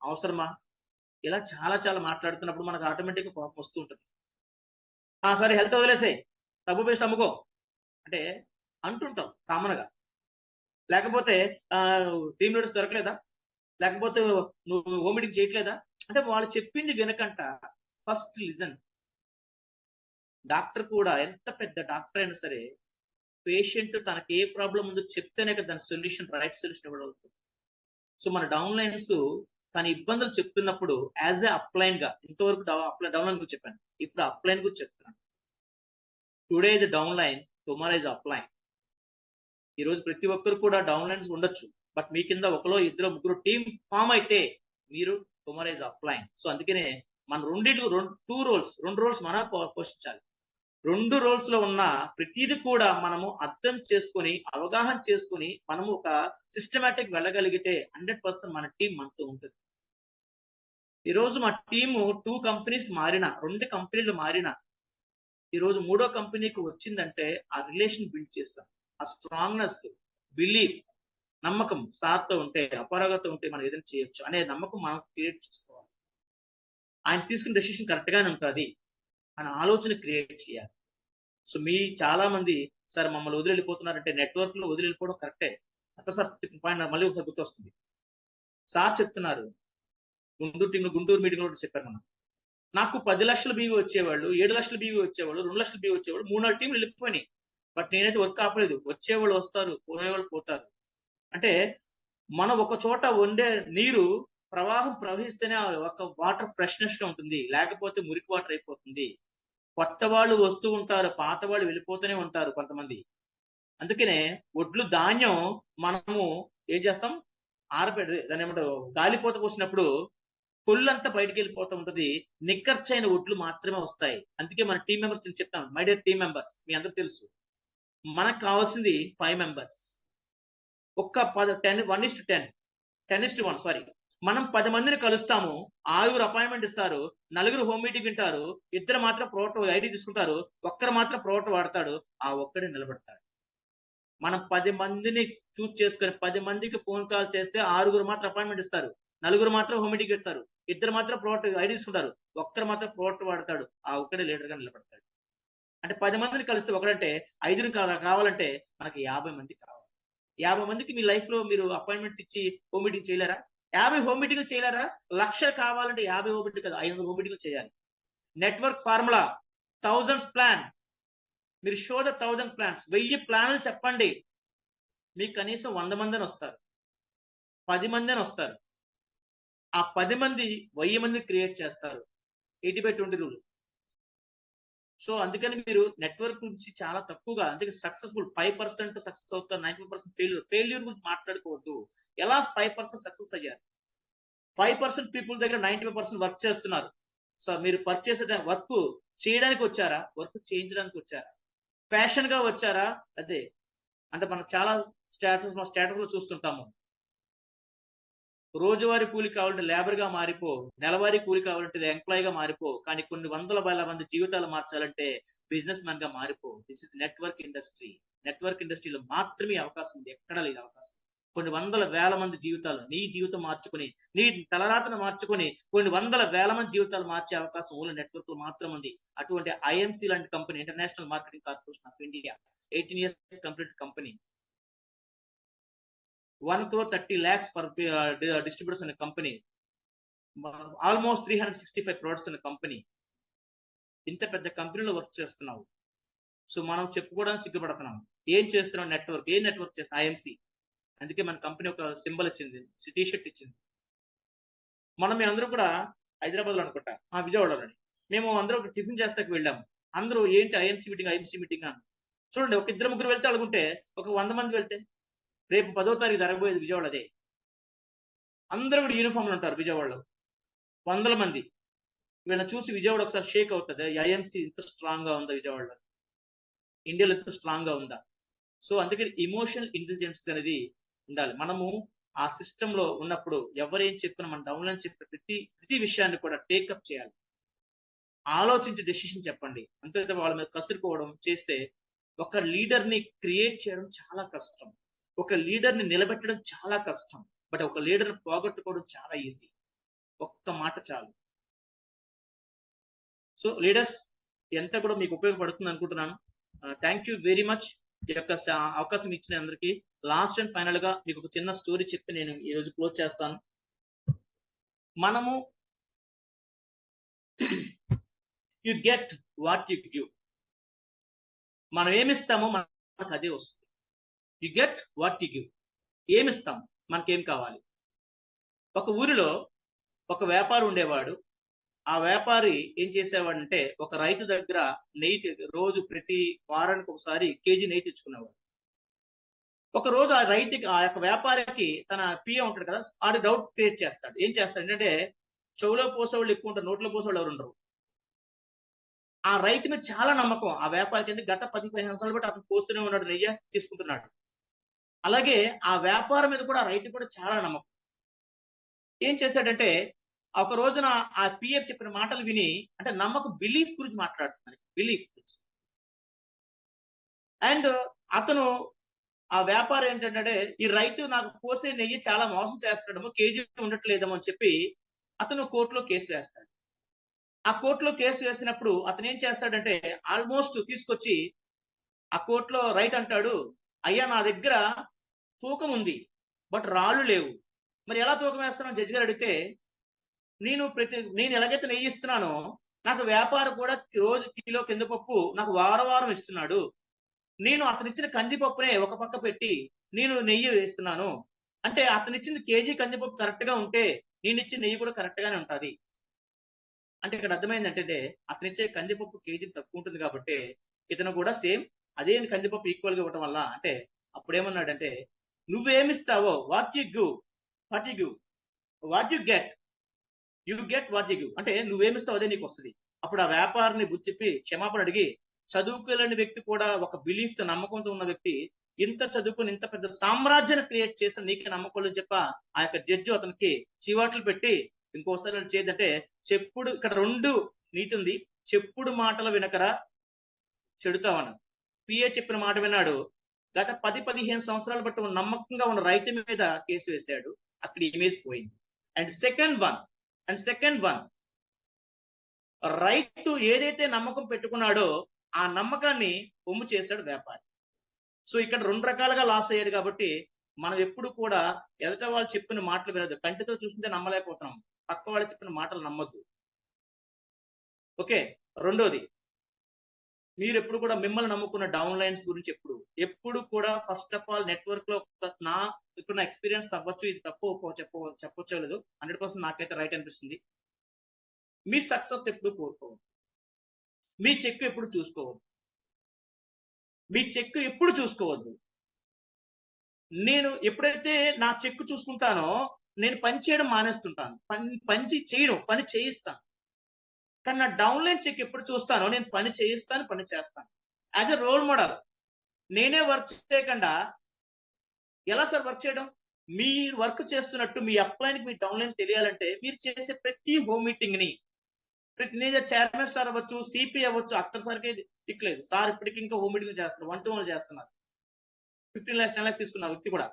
అవసరమా, ఇలా చాలా మాట్లాడుతున్నప్పుడు మనకు ఆటోమేటిక్గా కోపం వస్తూ ఉంటుంది. సరే హెల్త్ వదిలేసే, డబ్బు పేస్ట్ అమ్ముకో అంటే అంటుంటాం కామన్ గా. లేకపోతే టీమ్ లీడర్స్ దొరకలేదా, లేకపోతే నువ్వు హోమ్ మీటింగ్ చేయట్లేదా అంటే వాళ్ళు చెప్పింది వినకంట ఫస్ట్ లిజన్. డాక్టర్ కూడా ఎంత పెద్ద డాక్టర్ అయినా సరే పేషెంట్ తనకి ఏ ప్రాబ్లం ఉందో చెప్తేనే కదా దాని సొల్యూషన్, రైట్ సొల్యూషన్ ఇవ్వడం అవుతుంది. సో మన డౌన్ లైన్స్ తన ఇబ్బందులు చెప్తున్నప్పుడు యాజ్ ఏ అప్లైన్ గా, ఇంతవరకు డౌన్ లైన్ గురించి చెప్పాను, ఇప్పుడు అప్లైన్ గురించి చెప్తున్నాను. Today is down line, tomorrow is upline. ఈ రోజు ప్రతి ఒక్కరు కూడా డౌన్ లైన్స్ ఉండొచ్చు, బట్ మీ కింద 1, 2, 3 టీం ఫామ్ అయితే మీరు టుమారో ఇస్ అప్లైన్. సో అందుకనే మన 2 రోల్స్ మనం పోషించాలి. 2 రోల్స్ లో ఉన్న ప్రతిది కూడా మనము అర్థం చేసుకొని, అవగాహన చేసుకొని, మనము ఒక సిస్టమేటిక్ వెళ్ళగలిగితే 100% మన టీం మనతో ఉంటుంది. ఈరోజు మా టీము 2 కంపెనీస్ మారినా, 2 కంపెనీలు మారినా, ఈరోజు 3వ కంపెనీకి వచ్చిందంటే ఆ రిలేషన్ బిల్డ్ చేస్తాం. ఆ స్ట్రాంగ్నెస్, బిలీఫ్, నమ్మకం సార్తో ఉంటే, అపారగత ఉంటే మనం ఏదైనా చేయొచ్చు అనే నమ్మకం మనం క్రియేట్ చేసుకోవాలి. ఆయన తీసుకున్న డెసిషన్ కరెక్ట్ గానే ఉంటుంది అనే ఆలోచన క్రియేట్ చేయాలి. సో చాలా మంది సార్ మమ్మల్ని వదిలి వెళ్ళిపోతున్నారంటే నెట్వర్క్ లో వదిలి వెళ్ళిపోవడం కరెక్టే. అసలు సార్ పాయింట్ మళ్ళీ ఒకసారి గుర్తొస్తుంది. సార్ చెప్తున్నారు గుంటూరు మీటింగ్ లో చెప్పారు, మనం నాకు 10 లక్షల బీవీ వచ్చేవాళ్ళు, 7 లక్షల బీవీ వచ్చేవాళ్ళు, 2 లక్షల బీవీ వచ్చేవాళ్ళు, 3-4 టీంలు వెళ్ళిపోయినాయి. బట్ నేనైతే వర్క్ ఆపలేదు. వచ్చేవాళ్ళు వస్తారు, పోయేవాళ్ళు పోతారు. అంటే మనం ఒక చోట వండే నీరు ప్రవాహం ప్రవహిస్తేనే ఒక వాటర్ ఫ్రెష్నెస్ గా ఉంటుంది, లేకపోతే మురికి వాటర్ అయిపోతుంది. కొత్త వాళ్ళు వస్తూ ఉంటారు, పాత వాళ్ళు వెళ్ళిపోతూనే ఉంటారు కొంతమంది. అందుకనే ఒడ్లు ధాన్యం మనము ఏం చేస్తాం, దాన్ని ఏమంటారు, గాలిపోత పోసినప్పుడు పొల్లంతా బయటికి వెళ్ళిపోతూ ఉంటది, నిక్కర్చైన ఒడ్లు మాత్రమే వస్తాయి. అందుకే మన టీం మెంబర్స్ చెప్తాం, మై డియర్ టీం మెంబర్స్, మీ అందరూ తెలుసు మనకు కావాల్సింది 5 మెంబర్స్. ఒక్క 1:10, 10:1 సారీ మనం 10 మందిని కలుస్తాము, 6 అపాయింట్మెంట్ ఇస్తారు, 4 హోమ్ మీటింగ్ వింటారు, 2 మాత్రం ప్రోడక్ట్ ఐడి తీసుకుంటారు, ఒక్కరు మాత్రం ప్రోడక్ట్ వాడతాడు, ఆ ఒక్కడే నిలబడతాడు. మనం 10 మందిని చూజ్ చేసుకొని 10 మందికి ఫోన్ కాల్ చేస్తే 6 మాత్రం అపాయింట్మెంట్ ఇస్తారు, 4 మాత్రం హోమ్ మీటింగ్ ఇస్తారు, 2 మాత్రం ప్రోడక్ట్ ఐడి తీసుకుంటారు, ఒక్కరు మాత్రం ప్రోడక్ట్ వాడతాడు, ఆ ఒక్కడే లీడర్ గా నిలబడతాడు. అంటే 10 మందిని కలిస్తే ఒకడంటే 5 కావాలంటే మనకి 50 మంది కావాలి. 50 మందికి మీ లైఫ్ లో మీరు అపాయింట్మెంట్ ఇచ్చి హోమ్ మీటింగ్ చేయలేరా? 50 హోమ్ మీటింగ్లు చేయలేరా? 1,00,000 కావాలంటే 50 హోమ్ మీటింగ్ కాదు, 500 హోమ్ మీటింగ్లు చేయాలి. Network formula, thousands plan. మీరు షో ద 1000 ప్లాన్స్. 1000 ప్లాన్లు చెప్పండి. మీకు కనీసం 100 మంది వస్తారు, 10 మంది వస్తారు. ఆ 10 మంది 1000 మంది క్రియేట్ చేస్తారు. 80/20 రూల్. సో అందుకని మీరు నెట్వర్క్ గురించి చాలా తక్కువగా, అందుకే సక్సెస్ఫుల్ 5% సక్సెస్ అవుతారు, 90% ఫెయిల్యూర్ గురించి మాట్లాడుకోవద్దు. ఎలా 5% సక్సెస్ అయ్యారు? 5% పీపుల్ దగ్గర 95% వర్క్ చేస్తున్నారు. సో మీరు వర్క్ చేసే వర్క్ చేయడానికి వచ్చారా, వర్క్ చేయించడానికి వచ్చారా, ప్యాషన్ గా వచ్చారా? అదే అంటే మనం చాలా స్టేటస్ లో చూస్తుంటాము, రోజువారీ కూలి కావాలంటే లేబర్ గా మారిపో, నెలవారీ కూలి కావాలంటే ఎంప్లాయ్ గా మారిపో, కానీ కొన్ని వందల వేల మంది జీవితాలు మార్చాలంటే బిజినెస్ మ్యాన్ గా మారిపో. This is network industry. Network ఇండస్ట్రీలో మాత్రమే అవకాశం ఉంది, ఎక్కడా లేదు అవకాశం. కొన్ని వందల వేల మంది జీవితాలు, నీ జీవితం మార్చుకుని, నీ తలరాతను మార్చుకుని కొన్ని వందల వేల మంది జీవితాలు మార్చే అవకాశం ఓన్లీ నెట్వర్క్ లో మాత్రం ఉంది. అటువంటి ఐఎంసీ లాంటి company, international marketing corporation of India, 18 years complete company, 1,30,00,000 per distributors in a company, almost 365 products in a company. ఇంత పెద్ద కంపెనీలో వర్క్ చేస్తున్నావు. సో మనం చెప్పుకోవడానికి సిగ్గుపడుతున్నాం. ఏం చేస్తున్నాం? నెట్వర్క్. ఏం నెట్వర్క్ చేస్తాం? ఐఎంసీ. అందుకే మన కంపెనీ ఒక సింబల్ ఇచ్చింది, టీ షర్ట్ ఇచ్చింది. మేము అందరూ కూడా హైదరాబాద్ లో అనుకుంటా, విజయవాడలోని మేము అందరూ ఒక టిఫిన్ చేస్తాకి వెళ్ళాము. అందరూ ఏంటి ఐఎంసీ మీటింగ్ అని. చూడండి, ఒక 2-3 వెళ్తే అనుకుంటే ఒక 100 మంది వెళ్తే, రేపు 10వ తారీఖు జరగబోయేది విజయవాడ అదే. అందరూ కూడా యూనిఫామ్లు ఉంటారు విజయవాడలో, వందల మంది. వీళ్ళని చూసి విజయవాడ ఒకసారి షేక్ అవుతుంది. ఐఎంసీ ఇంత స్ట్రాంగ్ గా ఉందా విజయవాడలో, ఇండియాలో ఇంత స్ట్రాంగ్ గా ఉందా? సో అందుకని ఇమోషనల్ ఇంటెలిజెన్స్ అనేది ఉండాలి. మనము ఆ సిస్టమ్ లో ఉన్నప్పుడు ఎవరేం చెప్పినా మన డౌన్లైన్ చెప్పిన ప్రతి విషయాన్ని కూడా టేకప్ చేయాలి. ఆలోచించి డెసిషన్ చెప్పండి. అంతే వాళ్ళ మీద కసురుకోవడం చేస్తే ఒక లీడర్ ని క్రియేట్ చేయడం చాలా కష్టం, ఒక లీడర్ ని నిలబెట్టడం చాలా కష్టం. బట్ ఒక లీడర్ పోగొట్టుకోవడం చాలా ఈజీ. ఒక్క మాట చాలు. సో లీడర్స్ ఎంత కూడా మీకు ఉపయోగపడుతుంది అనుకుంటున్నాను. థ్యాంక్ యూ వెరీ మచ్ ఈ యొక్క అవకాశం ఇచ్చిన అందరికీ. లాస్ట్ అండ్ ఫైనల్ గా మీకు ఒక చిన్న స్టోరీ చెప్పి నేను ఈ రోజు క్లోజ్ చేస్తాను. మనము you get what you give. మనం ఏమిస్తామో మనకు అదే వస్తుంది. You get what you give. ఏమిస్తాం, మనకేం కావాలి. ఒక ఊరిలో ఒక వ్యాపారి ఉండేవాడు. ఆ వ్యాపారి ఏం చేసేవాడంటే ఒక రైతు దగ్గర నెయ్యి రోజు ప్రతి వారానికి ఒకసారి కేజీ నెయ్యి తెచ్చుకునేవాడు. ఒక రోజు ఆ యొక్క వ్యాపారికి తన పిఏ ఉంటాడు కదా, ఆడి డౌట్ క్రియేట్ చేస్తాడు. ఏం చేస్తాడు అంటే, చెవులో పోసేవాళ్ళు ఎక్కువ ఉంటారు, నోట్లో పోసేవాళ్ళు ఎవరు ఉండరు. ఆ రైతు మీద చాలా నమ్మకం ఆ వ్యాపారికి. గత 10-15 సంవత్సరాలు బట్టి అతను పోస్తూనే ఉన్నాడు, నెయ్యి తీసుకుంటున్నాడు. అలాగే ఆ వ్యాపారం మీద కూడా ఆ రైతు కూడా చాలా నమ్మకం. ఏం చేశాడంటే, ఒక రోజున ఆ పిఎఫ్ చెప్పిన మాటలు విని, అంటే నమ్మకం, బిలీఫ్ గురించి మాట్లాడుతున్నాను, బిలీఫ్ గురించి. అండ్ అతను ఆ వ్యాపారం ఏంటంటే, ఈ రైతు నాకు పోసే నెయ్యి చాలా మోసం చేస్తాడేమో, కేజీ ఉండట్లేదేమో అని చెప్పి అతను కోర్టులో కేసు వేస్తాడు. ఆ కోర్టులో కేసు వేసినప్పుడు అతను ఏం చేస్తాడంటే, ఆల్మోస్ట్ తీసుకొచ్చి ఆ కోర్టులో రైతు అంటాడు, అయ్యా నా దగ్గర తూకం ఉంది బట్ రాళ్ళు లేవు, మరి ఎలా తూకం వేస్తానని జడ్జి గారు అడిగితే, నేను ఎలాగైతే నెయ్యి ఇస్తున్నానో నాకు వ్యాపారం కూడా రోజు కిలో కందిపప్పు నాకు వారం ఇస్తున్నాడు. నేను అతను ఇచ్చిన కందిపప్పునే ఒక పక్క పెట్టి నేను నెయ్యి వేస్తున్నాను. అంటే అతను ఇచ్చిన కేజీ కందిపప్పు కరెక్ట్ గా ఉంటే నేను ఇచ్చిన నెయ్యి కూడా కరెక్ట్ గానే ఉంటుంది. అంటే ఇక్కడ అర్థమైంది అంటే, అతను ఇచ్చే కందిపప్పు కేజీ తక్కువ ఉంటుంది కాబట్టి ఇతను కూడా సేమ్ అదే కందిపప్పు ఈక్వల్ గా ఇవ్వటం వల్ల, అంటే అప్పుడేమన్నాడంటే, నువ్వేమిస్తావో what you give, what you give, what you get, you get what you give. అంటే నువ్వేమిస్తావు అదే నీకు వస్తుంది. అప్పుడు ఆ వ్యాపారిని బుద్ధి చెప్పి క్షమాపణ అడిగి, చదువుకోలేని వ్యక్తి కూడా ఒక బిలీఫ్ తో, నమ్మకంతో ఉన్న వ్యక్తి ఇంత చదువుకుని ఇంత పెద్ద సామ్రాజ్యాన్ని క్రియేట్ చేసిన నీకే నమ్మకం చెప్ప ఆ యొక్క జడ్జి అతనికి చీవాట్లు పెట్టి ఇంకోసారి చేయదంటే చెప్పుడు, ఇక్కడ 2 నీతి ఉంది. చెప్పుడు మాటలు వినకరా చెడుతావను. పిఏ చెప్పిన మాట విన్నాడు. గత 10-15 సంవత్సరాలు బట్టి నమ్మకంగా ఉన్న రైతు మీద కేసు వేశాడు. అక్కడ ఇమేజ్ పోయింది. అండ్ సెకండ్ వన్ రైతు ఏదైతే నమ్మకం పెట్టుకున్నాడో ఆ నమ్మకాన్ని ఒమ్ము చేశాడు వ్యాపారి. సో ఇక్కడ 2 రకాలుగా లాస్ అయ్యాడు. కాబట్టి మనం ఎప్పుడు కూడా ఎదుట వాళ్ళు చెప్పిన మాటలు వినదు. కంటితో చూస్తుంటే నమ్మలేకపోతున్నాం, పక్క వాళ్ళు చెప్పిన మాటలు నమ్మొద్దు. ఓకే. రెండోది, మీరు ఎప్పుడు కూడా మిమ్మల్ని నమ్ముకున్న డౌన్ లైన్స్ గురించి ఎప్పుడు కూడా ఫస్ట్ ఆఫ్ ఆల్ నెట్వర్క్ లో ఇప్పుడు నా ఎక్స్పీరియన్స్ తవ్వచ్చు, ఇది తప్పు చెప్పొచ్చో లేదు, 100% నాకైతే రైట్ అనిపిస్తుంది. మీ సక్సెస్ ఎప్పుడు కోరుకోవద్దు. మీ చెక్ ఎప్పుడు చూసుకోవద్దు. నేను ఎప్పుడైతే నా చెక్ చూసుకుంటానో నేను పని చేయడం మానేస్తుంటాను. పని చేయిస్తాను. కానీ నా డౌన్ లైన్ చెక్ ఎప్పుడు చూస్తానో నేను పని చేస్తాను. యాజ్ ఎ రోల్ మోడల్ నేనే వర్క్ చేయకుండా ఎలా సార్ వర్క్ చేయడం? మీరు వర్క్ చేస్తున్నట్టు మీ అప్లైన్కి మీ డౌన్ లైన్ తెలియాలంటే మీరు చేసే ప్రతి హోమ్ మీటింగ్ ని, నేను చైర్మన్ స్టార్ అవ్వచ్చు, సిపి అవ్వచ్చు, అక్కడ సార్కే దిక్కులేదు. సార్ ఇప్పటికి ఇంకా హోమ్ మీటింగ్ చేస్తున్నారు, 1-to-1 చేస్తున్నారు. 15 lakhs 10 lakhs తీసుకున్న వ్యక్తి కూడా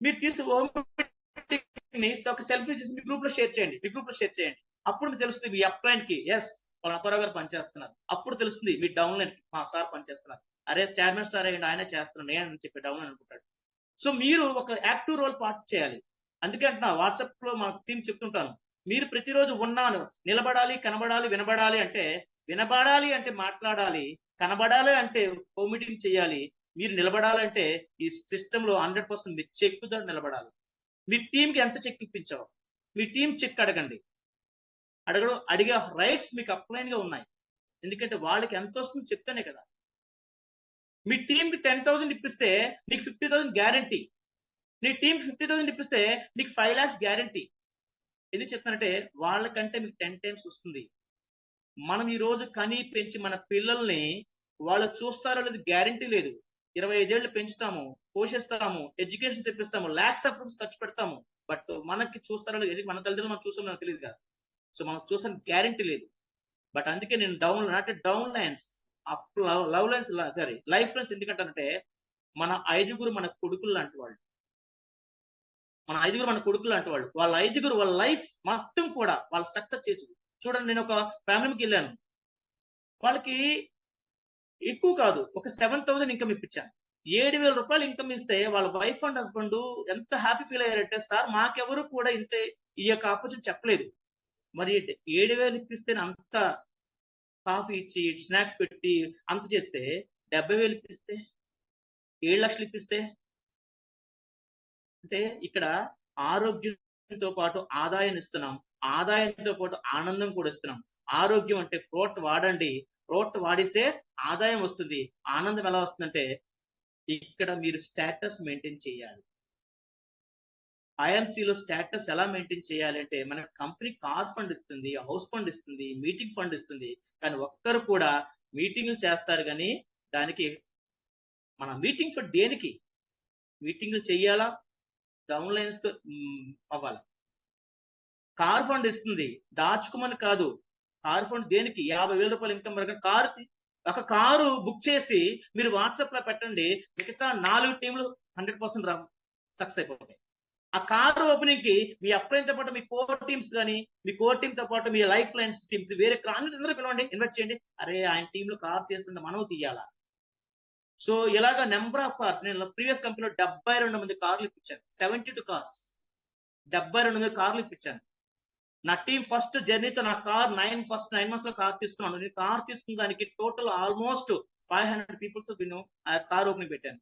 మీరు తీసు హోమ్ మీటింగ్ ని ఒక సెల్ఫీ చేసి మీ గ్రూప్ లో షేర్ చేయండి. అప్పుడు మీకు తెలుస్తుంది మీ అప్లైన్ కి ఎస్ వాళ్ళ అప్పారావు గారు పనిచేస్తున్నారు. అప్పుడు తెలుస్తుంది మీ డౌన్ లైన్ మా సార్ పనిచేస్తున్నారు. అరే చైర్మన్ స్టార్ అయ్యండి, ఆయన చేస్తున్నాడు నేను చెప్పి డౌన్ లైన్ అనుకుంటాడు. సో మీరు ఒక యాక్టివ్ రోల్ పార్ట్ చేయాలి. అందుకే అంటున్నా, వాట్సాప్ లో మా టీం చెప్తుంటాను, మీరు ప్రతిరోజు ఉన్నాను, నిలబడాలి, కనబడాలి, వినబడాలి అంటే మాట్లాడాలి, కనబడాలి అంటే హోమ్ మీటింగ్ చేయాలి, మీరు నిలబడాలంటే ఈ సిస్టమ్ లో 100% మీరు చెక్కుతో నిలబడాలి. మీ టీంకి ఎంత చెక్ ఇప్పించావు, మీ టీం చెక్ అడిగే రైట్స్ మీకు అప్లైన్ గా ఉన్నాయి. ఎందుకంటే వాళ్ళకి ఎంత వస్తుంది చెప్తానే కదా. మీ టీంకి 10,000 ఇప్పిస్తే నీకు 50,000 గ్యారంటీ. నీ టీం 50,000 ఇప్పిస్తే నీకు 5 lakhs గ్యారంటీ. ఎందుకు చెప్తానంటే వాళ్ళకంటే మీకు 10 times వస్తుంది. మనం ఈ రోజు కని పెంచి మన పిల్లల్ని వాళ్ళు చూస్తారో లేదు గ్యారంటీ లేదు. 25 ఏళ్ళు పెంచుతాము, పోషిస్తాము, ఎడ్యుకేషన్ తెప్పిస్తాము, లాక్స్ ఆఫ్ రూపీస్ ఖర్చు పెడతాము. బట్ మనకి చూస్తారో లేదు, మన తల్లిదండ్రులు మనం చూస్తామో నాకు తెలియదు కదా. సో మనకు చూసిన గ్యారంటీ లేదు. బట్ అందుకే నేను డౌన్ లైన్స్ లైఫ్ లైన్స్ ఎందుకంటానంటే మన 5 మన కొడుకులు లాంటి వాళ్ళు. వాళ్ళ 5 వాళ్ళ లైఫ్ మొత్తం కూడా వాళ్ళు సక్సెస్ చేసి చూడండి. నేను ఒక ఫ్యామిలీకి వెళ్ళాను, వాళ్ళకి ఎక్కువ కాదు ఒక 7,000 ఇన్కమ్ ఇప్పించాను. 7,000 రూపాయలు ఇన్కమ్ ఇస్తే వాళ్ళ వైఫ్ అండ్ హస్బెండ్ ఎంత హ్యాపీ ఫీల్ అయ్యారంటే, సార్ మాకెవరు కూడా ఇంత ఈ యొక్క ఆపర్చునిటీ చెప్పలేదు. మరి 7,000 ఇప్పిస్తే అంత కాఫీ ఇచ్చి స్నాక్స్ పెట్టి అంత చేస్తే 70,000 ఇప్పిస్తే 7 లక్షలు ఇప్పిస్తే అంటే ఇక్కడ ఆరోగ్యంతో పాటు ఆదాయాన్ని ఇస్తున్నాం, ఆదాయంతో పాటు ఆనందం కూడా ఇస్తున్నాం. ఆరోగ్యం అంటే ప్రోట్ వాడండి, ప్రోట్ వాడిస్తే ఆదాయం వస్తుంది. ఆనందం ఎలా వస్తుందంటే ఇక్కడ మీరు స్టేటస్ మెయింటైన్ చేయాలి. ఐఎంసీలో స్టేటస్ ఎలా మెయింటైన్ చేయాలి అంటే మన కంపెనీ కార్ ఫండ్ ఇస్తుంది, హౌస్ ఫండ్ ఇస్తుంది, మీటింగ్ ఫండ్ ఇస్తుంది. కానీ ఒక్కరు కూడా మీటింగ్లు చేస్తారు కానీ దానికి మన మీటింగ్ ఫండ్ దేనికి? మీటింగ్లు చెయ్యాలా, డౌన్ లైన్స్ తో అవ్వాలి. కార్ ఫండ్ ఇస్తుంది, దాచుకోమని కాదు. కార్ ఫండ్ దేనికి? 50,000 రూపాయలు ఇన్కమ్ వరకు ఒక కారు బుక్ చేసి మీరు వాట్సాప్ లో పెట్టండి, మిగతా 4 టీంలు 100% సక్సెస్ అయిపోతాయి. ఆ కారు ఓపెనింగ్ కి మీ అప్లైన్తో పాటు మీ కోర్ టీమ్స్ కానీ, మీ కోర్ టీమ్ తో పాటు మీ లైఫ్ లైన్స్ టీమ్స్ వేరే అందరూ పిలవండి, ఇన్వైట్ చేయండి. అరే ఆయన టీంలో కార్ తీస్తుంటే మనం తీయాలా. సో ఇలాగ నెంబర్ ఆఫ్ కార్స్, నేను ప్రీవియస్ కంపెనీలో 72 మంది కార్లు ఇప్పించాను. 72 కార్స్, 72 మంది కార్లు ఇప్పించాను. నా టీం ఫస్ట్ జర్నీతో నా కార్ 9 months లో కార్ తీసుకున్నాను. నేను కార్ తీసుకున్న దానికి టోటల్ ఆల్మోస్ట్ 500 పీపుల్స్ తో నేను ఆ కార్ ఓపెనింగ్ పెట్టాను.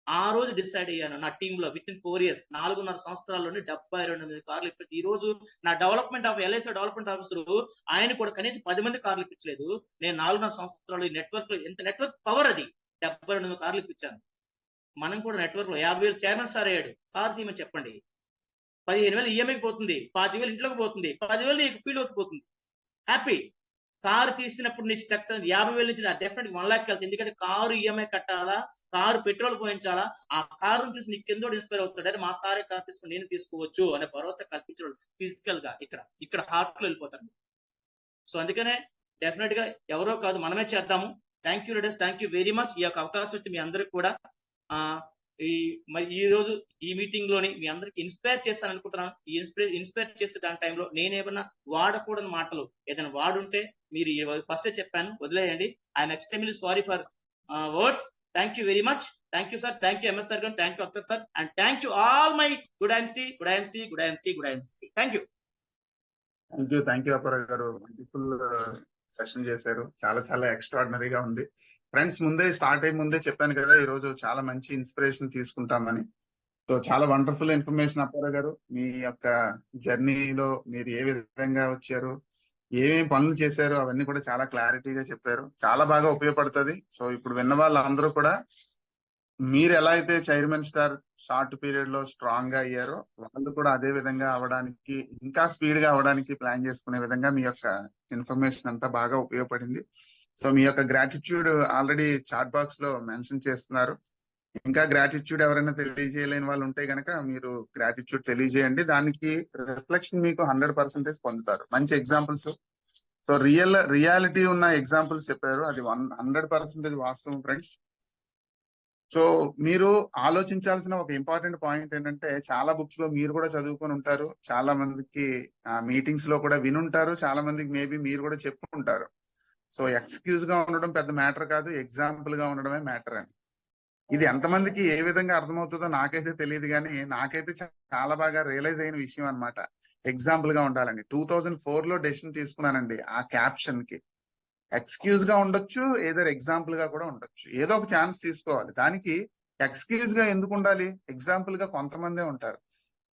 ఆ రోజు డిసైడ్ అయ్యాను నా టీంలో విత్-ఇన్ 4 years 4.5 సంవత్సరాల్లోనే 72 మంది కార్లు ఇప్పించి ఈ రోజు నా ఎల్ఐసి డెవలప్మెంట్ ఆఫీసర్ ఆయన కూడా కనీసం 10 మంది కార్లు ఇప్పించలేదు. నేను 4.5 సంవత్సరాలు ఈ నెట్వర్క్ లో ఎంత నెట్వర్క్ పవర్ అది, 72 కార్లు ఇప్పించాను. మనం కూడా నెట్వర్క్ లో 50,000 చైర్మన్ స్టార్ అయ్యాడు. కార్ తీయమని చెప్పండి, 15,000 ఈఎంఐకి పోతుంది, 25,000 ఇంట్లోకి పోతుంది, 10,000 నీకు ఫీల్డ్ వర్క్ పోతుంది. హ్యాపీ. కారు తీసినప్పుడు నీ స్ట్రక్చర్ 50,000 నుంచి డెఫినెట్ 1 లాక్ వెళ్తుంది. ఎందుకంటే కారు ఈఎంఐ కట్టాలా, కారు పెట్రోల్ పోయించాలా, ఆ కారుని చూసి నీకు కిందోడు ఇన్స్పైర్ అవుతాడు. అరే మా సారే కారు తీసుకుని నేను తీసుకోవచ్చు అనే భరోసా కల్పించడం ఫిజికల్ గా ఇక్కడ హార్ట్ లో వెళ్ళిపోతారు. సో అందుకనే డెఫినెట్ గా ఎవరో కాదు మనమే చేద్దాము. Thank you leaders, thank you very much. ఈ యొక్క అవకాశం వచ్చి మీ అందరికి కూడా మరి ఈ రోజు ఈ మీటింగ్ లోని మీ అందరికి ఇన్స్పైర్ చేస్తాను అనుకుంటున్నాను. ఈ ఇన్స్పైర్ చేసే దాని టైంలో నేనేమన్నా వాడకూడని మాటలు ఏదైనా వాడుంటే మీరు ఫస్టే చెప్పాను, వదిలేయండి. I'm extremely sorry for words. Thank you very much. Thank you sir, thank you MS sir, thank you Afsar sir, and thank you all my good IMC. Thank you. Thank you Apparao గారు. వండర్ఫుల్ సెషన్ చేశారు. చాలా చాలా ఎక్స్ట్రాడినరీగా ఉంది. ఫ్రెండ్స్, ముందే స్టార్ట్ అయ్యే ముందే చెప్పాను కదా, ఈ రోజు చాలా మంచి ఇన్స్పిరేషన్ తీసుకుంటామని. సో చాలా వండర్ఫుల్ ఇన్ఫర్మేషన్ అప్పారావు గారు. మీ యొక్క జర్నీలో మీరు ఏ విధంగా వచ్చారు, ఏమేమి పనులు చేశారు, అవన్నీ కూడా చాలా క్లారిటీగా చెప్పారు. చాలా బాగా ఉపయోగపడుతుంది. సో ఇప్పుడు విన్న వాళ్ళందరూ కూడా మీరు ఎలా అయితే చైర్మన్ స్టార్ షార్ట్ పీరియడ్ లో స్ట్రాంగ్ గా అయ్యారో, వాళ్ళు కూడా అదే విధంగా అవడానికి, ఇంకా స్పీడ్ గా అవడానికి ప్లాన్ చేసుకునే విధంగా మీ యొక్క ఇన్ఫర్మేషన్ అంతా బాగా ఉపయోగపడింది. సో మీ యొక్క గ్రాటిట్యూడ్ ఆల్రెడీ చాట్ బాక్స్ లో మెన్షన్ చేస్తున్నారు. ఇంకా గ్రాటిట్యూడ్ ఎవరైనా తెలియజేయలేని వాళ్ళు ఉంటే గనక మీరు గ్రాటిట్యూడ్ తెలియజేయండి. దానికి రిఫ్లెక్షన్ మీకు 100% పొందుతారు. మంచి ఎగ్జాంపుల్స్, సో రియాలిటీ ఉన్న ఎగ్జాంపుల్స్ చెప్పారు. అది 100% వాస్తవం ఫ్రెండ్స్. సో మీరు ఆలోచించాల్సిన ఒక ఇంపార్టెంట్ పాయింట్ ఏంటంటే, చాలా బుక్స్ లో మీరు కూడా చదువుకొని ఉంటారు, చాలా మందికి మీటింగ్స్ లో కూడా వినుంటారు, చాలా మందికి మేబీ మీరు కూడా చెప్పుకుంటారు. సో ఎక్స్క్యూజ్ గా ఉండడం పెద్ద మ్యాటర్ కాదు, ఎగ్జాంపుల్ గా ఉండడమే మ్యాటర్ అని. ఇది ఎంతమందికి ఏ విధంగా అర్థమవుతుందో నాకైతే తెలియదు, కానీ నాకైతే చాలా బాగా రియలైజ్ అయిన విషయం అనమాట. ఎగ్జాంపుల్ గా ఉండాలని 2004 లో డెసిషన్ తీసుకున్నానండి. ఆ క్యాప్షన్ కి ఎక్స్క్యూజ్ గా ఉండొచ్చు, ఏదో ఎగ్జాంపుల్ గా కూడా ఉండొచ్చు. ఏదో ఒక ఛాన్స్ తీసుకోవాలి. దానికి ఎక్స్క్యూజ్ గా ఎందుకు ఉండాలి, ఎగ్జాంపుల్ గా కొంతమందే ఉంటారు.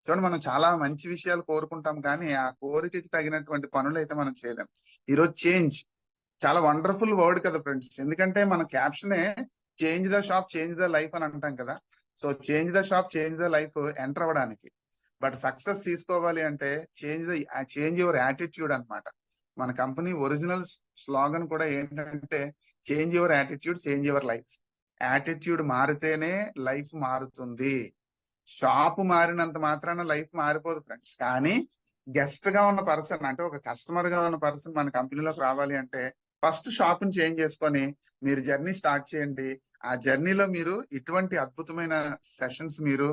చూడండి, మనం చాలా మంచి విషయాలు కోరుకుంటాం, కానీ ఆ కోరికకి తగినటువంటి పనులు అయితే మనం చేయలేం. ఈరోజు చేంజ్ చాలా వండర్ఫుల్ వర్డ్ కదా ఫ్రెండ్స్. ఎందుకంటే మన క్యాప్షనే change the shop change the life అని అంటాం కదా. So change the shop change the life enter అవ్వడానికి, బట్ సక్సెస్ తీసుకోవాలి అంటే చేంజ్ యువర్ యాటిట్యూడ్ అన్నమాట. మన కంపెనీ ఒరిజినల్ స్లోగన్ కూడా ఏంటంటే change your attitude change your life. Attitude మారితేనే లైఫ్ మారుతుంది. షాప్ మారినంత మాత్రాన లైఫ్ మారిపోదు ఫ్రెండ్స్. కానీ గెస్ట్ గా ఉన్న పర్సన్, అంటే ఒక కస్టమర్ గా ఉన్న పర్సన్ మన కంపెనీలోకి రావాలి అంటే ఫస్ట్ షాప్ ని చేంజ్ చేసుకొని మీరు జర్నీ స్టార్ట్ చేయండి. ఆ జర్నీలో మీరు ఇటువంటి అద్భుతమైన సెషన్స్ మీరు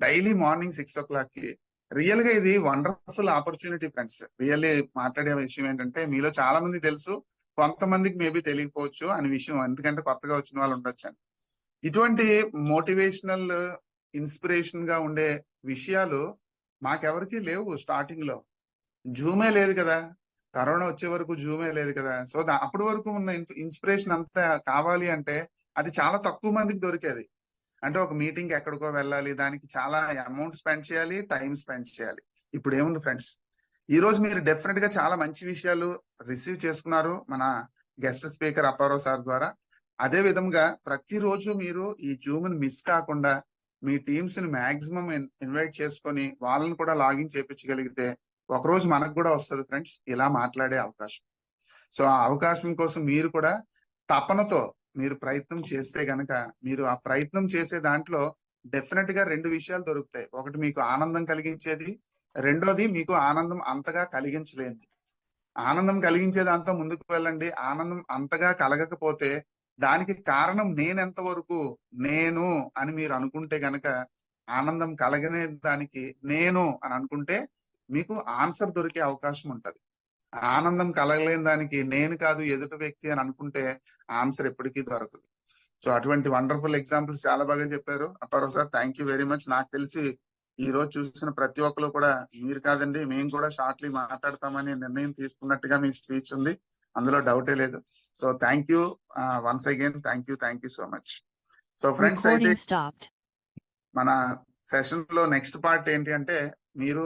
డైలీ మార్నింగ్ 6 o'clock కి, రియల్ గా ఇది వండర్ఫుల్ ఆపర్చునిటీ ఫ్రెండ్స్. రియల్లీ మాట్లాడే విషయం ఏంటంటే, మీలో చాలా మంది తెలుసు, కొంతమందికి మేబీ తెలియకపోవచ్చు అనే విషయం, ఎందుకంటే కొత్తగా వచ్చిన వాళ్ళు ఉండొచ్చు అని. ఇటువంటి మోటివేషనల్ ఇన్స్పిరేషన్ గా ఉండే విషయాలు మాకెవరికి లేవు. స్టార్టింగ్ లో జూమే లేదు కదా, కరోనా వచ్చే వరకు జూమే లేదు కదా. సో అప్పటి వరకు ఉన్న ఇన్స్పిరేషన్ అంతా కావాలి అంటే అది చాలా తక్కువ మందికి దొరికేది. అంటే ఒక మీటింగ్ ఎక్కడికో వెళ్ళాలి, దానికి చాలా అమౌంట్ స్పెండ్ చేయాలి, టైం స్పెండ్ చేయాలి. ఇప్పుడు ఏముంది ఫ్రెండ్స్, ఈ రోజు మీరు డెఫినెట్ గా చాలా మంచి విషయాలు రిసీవ్ చేసుకున్నారు మన గెస్ట్ స్పీకర్ అప్పారావు సార్ ద్వారా. అదే విధంగా ప్రతిరోజు మీరు ఈ జూమ్ ని మిస్ కాకుండా మీ టీమ్స్ ని మాక్సిమం ఇన్వైట్ చేసుకొని వాళ్ళని కూడా లాగిన్ చేయించగలిగితే ఒకరోజు మనకు కూడా వస్తుంది ఫ్రెండ్స్ ఇలా మాట్లాడే అవకాశం. సో ఆ అవకాశం కోసం మీరు కూడా తపనతో మీరు ప్రయత్నం చేస్తే గనక, మీరు ఆ ప్రయత్నం చేసే దాంట్లో డెఫినెట్ గా 2 విషయాలు దొరుకుతాయి. ఒకటి మీకు ఆనందం కలిగించేది, రెండోది మీకు ఆనందం అంతగా కలిగించలేనిది. ఆనందం కలిగించే దాంతో ముందుకు వెళ్ళండి. ఆనందం అంతగా కలగకపోతే దానికి కారణం నేనెంతవరకు నేను అని మీరు అనుకుంటే గనక, ఆనందం కలగనే దానికి నేను అని అనుకుంటే మీకు ఆన్సర్ దొరికే అవకాశం ఉంటది. ఆనందం కలగలేని దానికి నేను కాదు ఎదుటి వ్యక్తి అని అనుకుంటే ఆన్సర్ ఎప్పటికీ దొరకదు. సో అటువంటి వండర్ఫుల్ ఎగ్జాంపుల్స్ చాలా బాగా చెప్పారు Apparao sir. Thank you very much. నాకు తెలిసి ఈ రోజు చూసిన ప్రతి ఒక్కరు కూడా మీరు కాదండి, మేము కూడా షార్ట్లీ మాట్లాడతామని నిర్ణయం తీసుకున్నట్టుగా మీ స్పీచ్ ఉంది, అందులో డౌటే లేదు. So thank you once again. Thank you so much. So friends, అయితే మన సెషన్ లో నెక్స్ట్ పార్ట్ ఏంటి అంటే, మీరు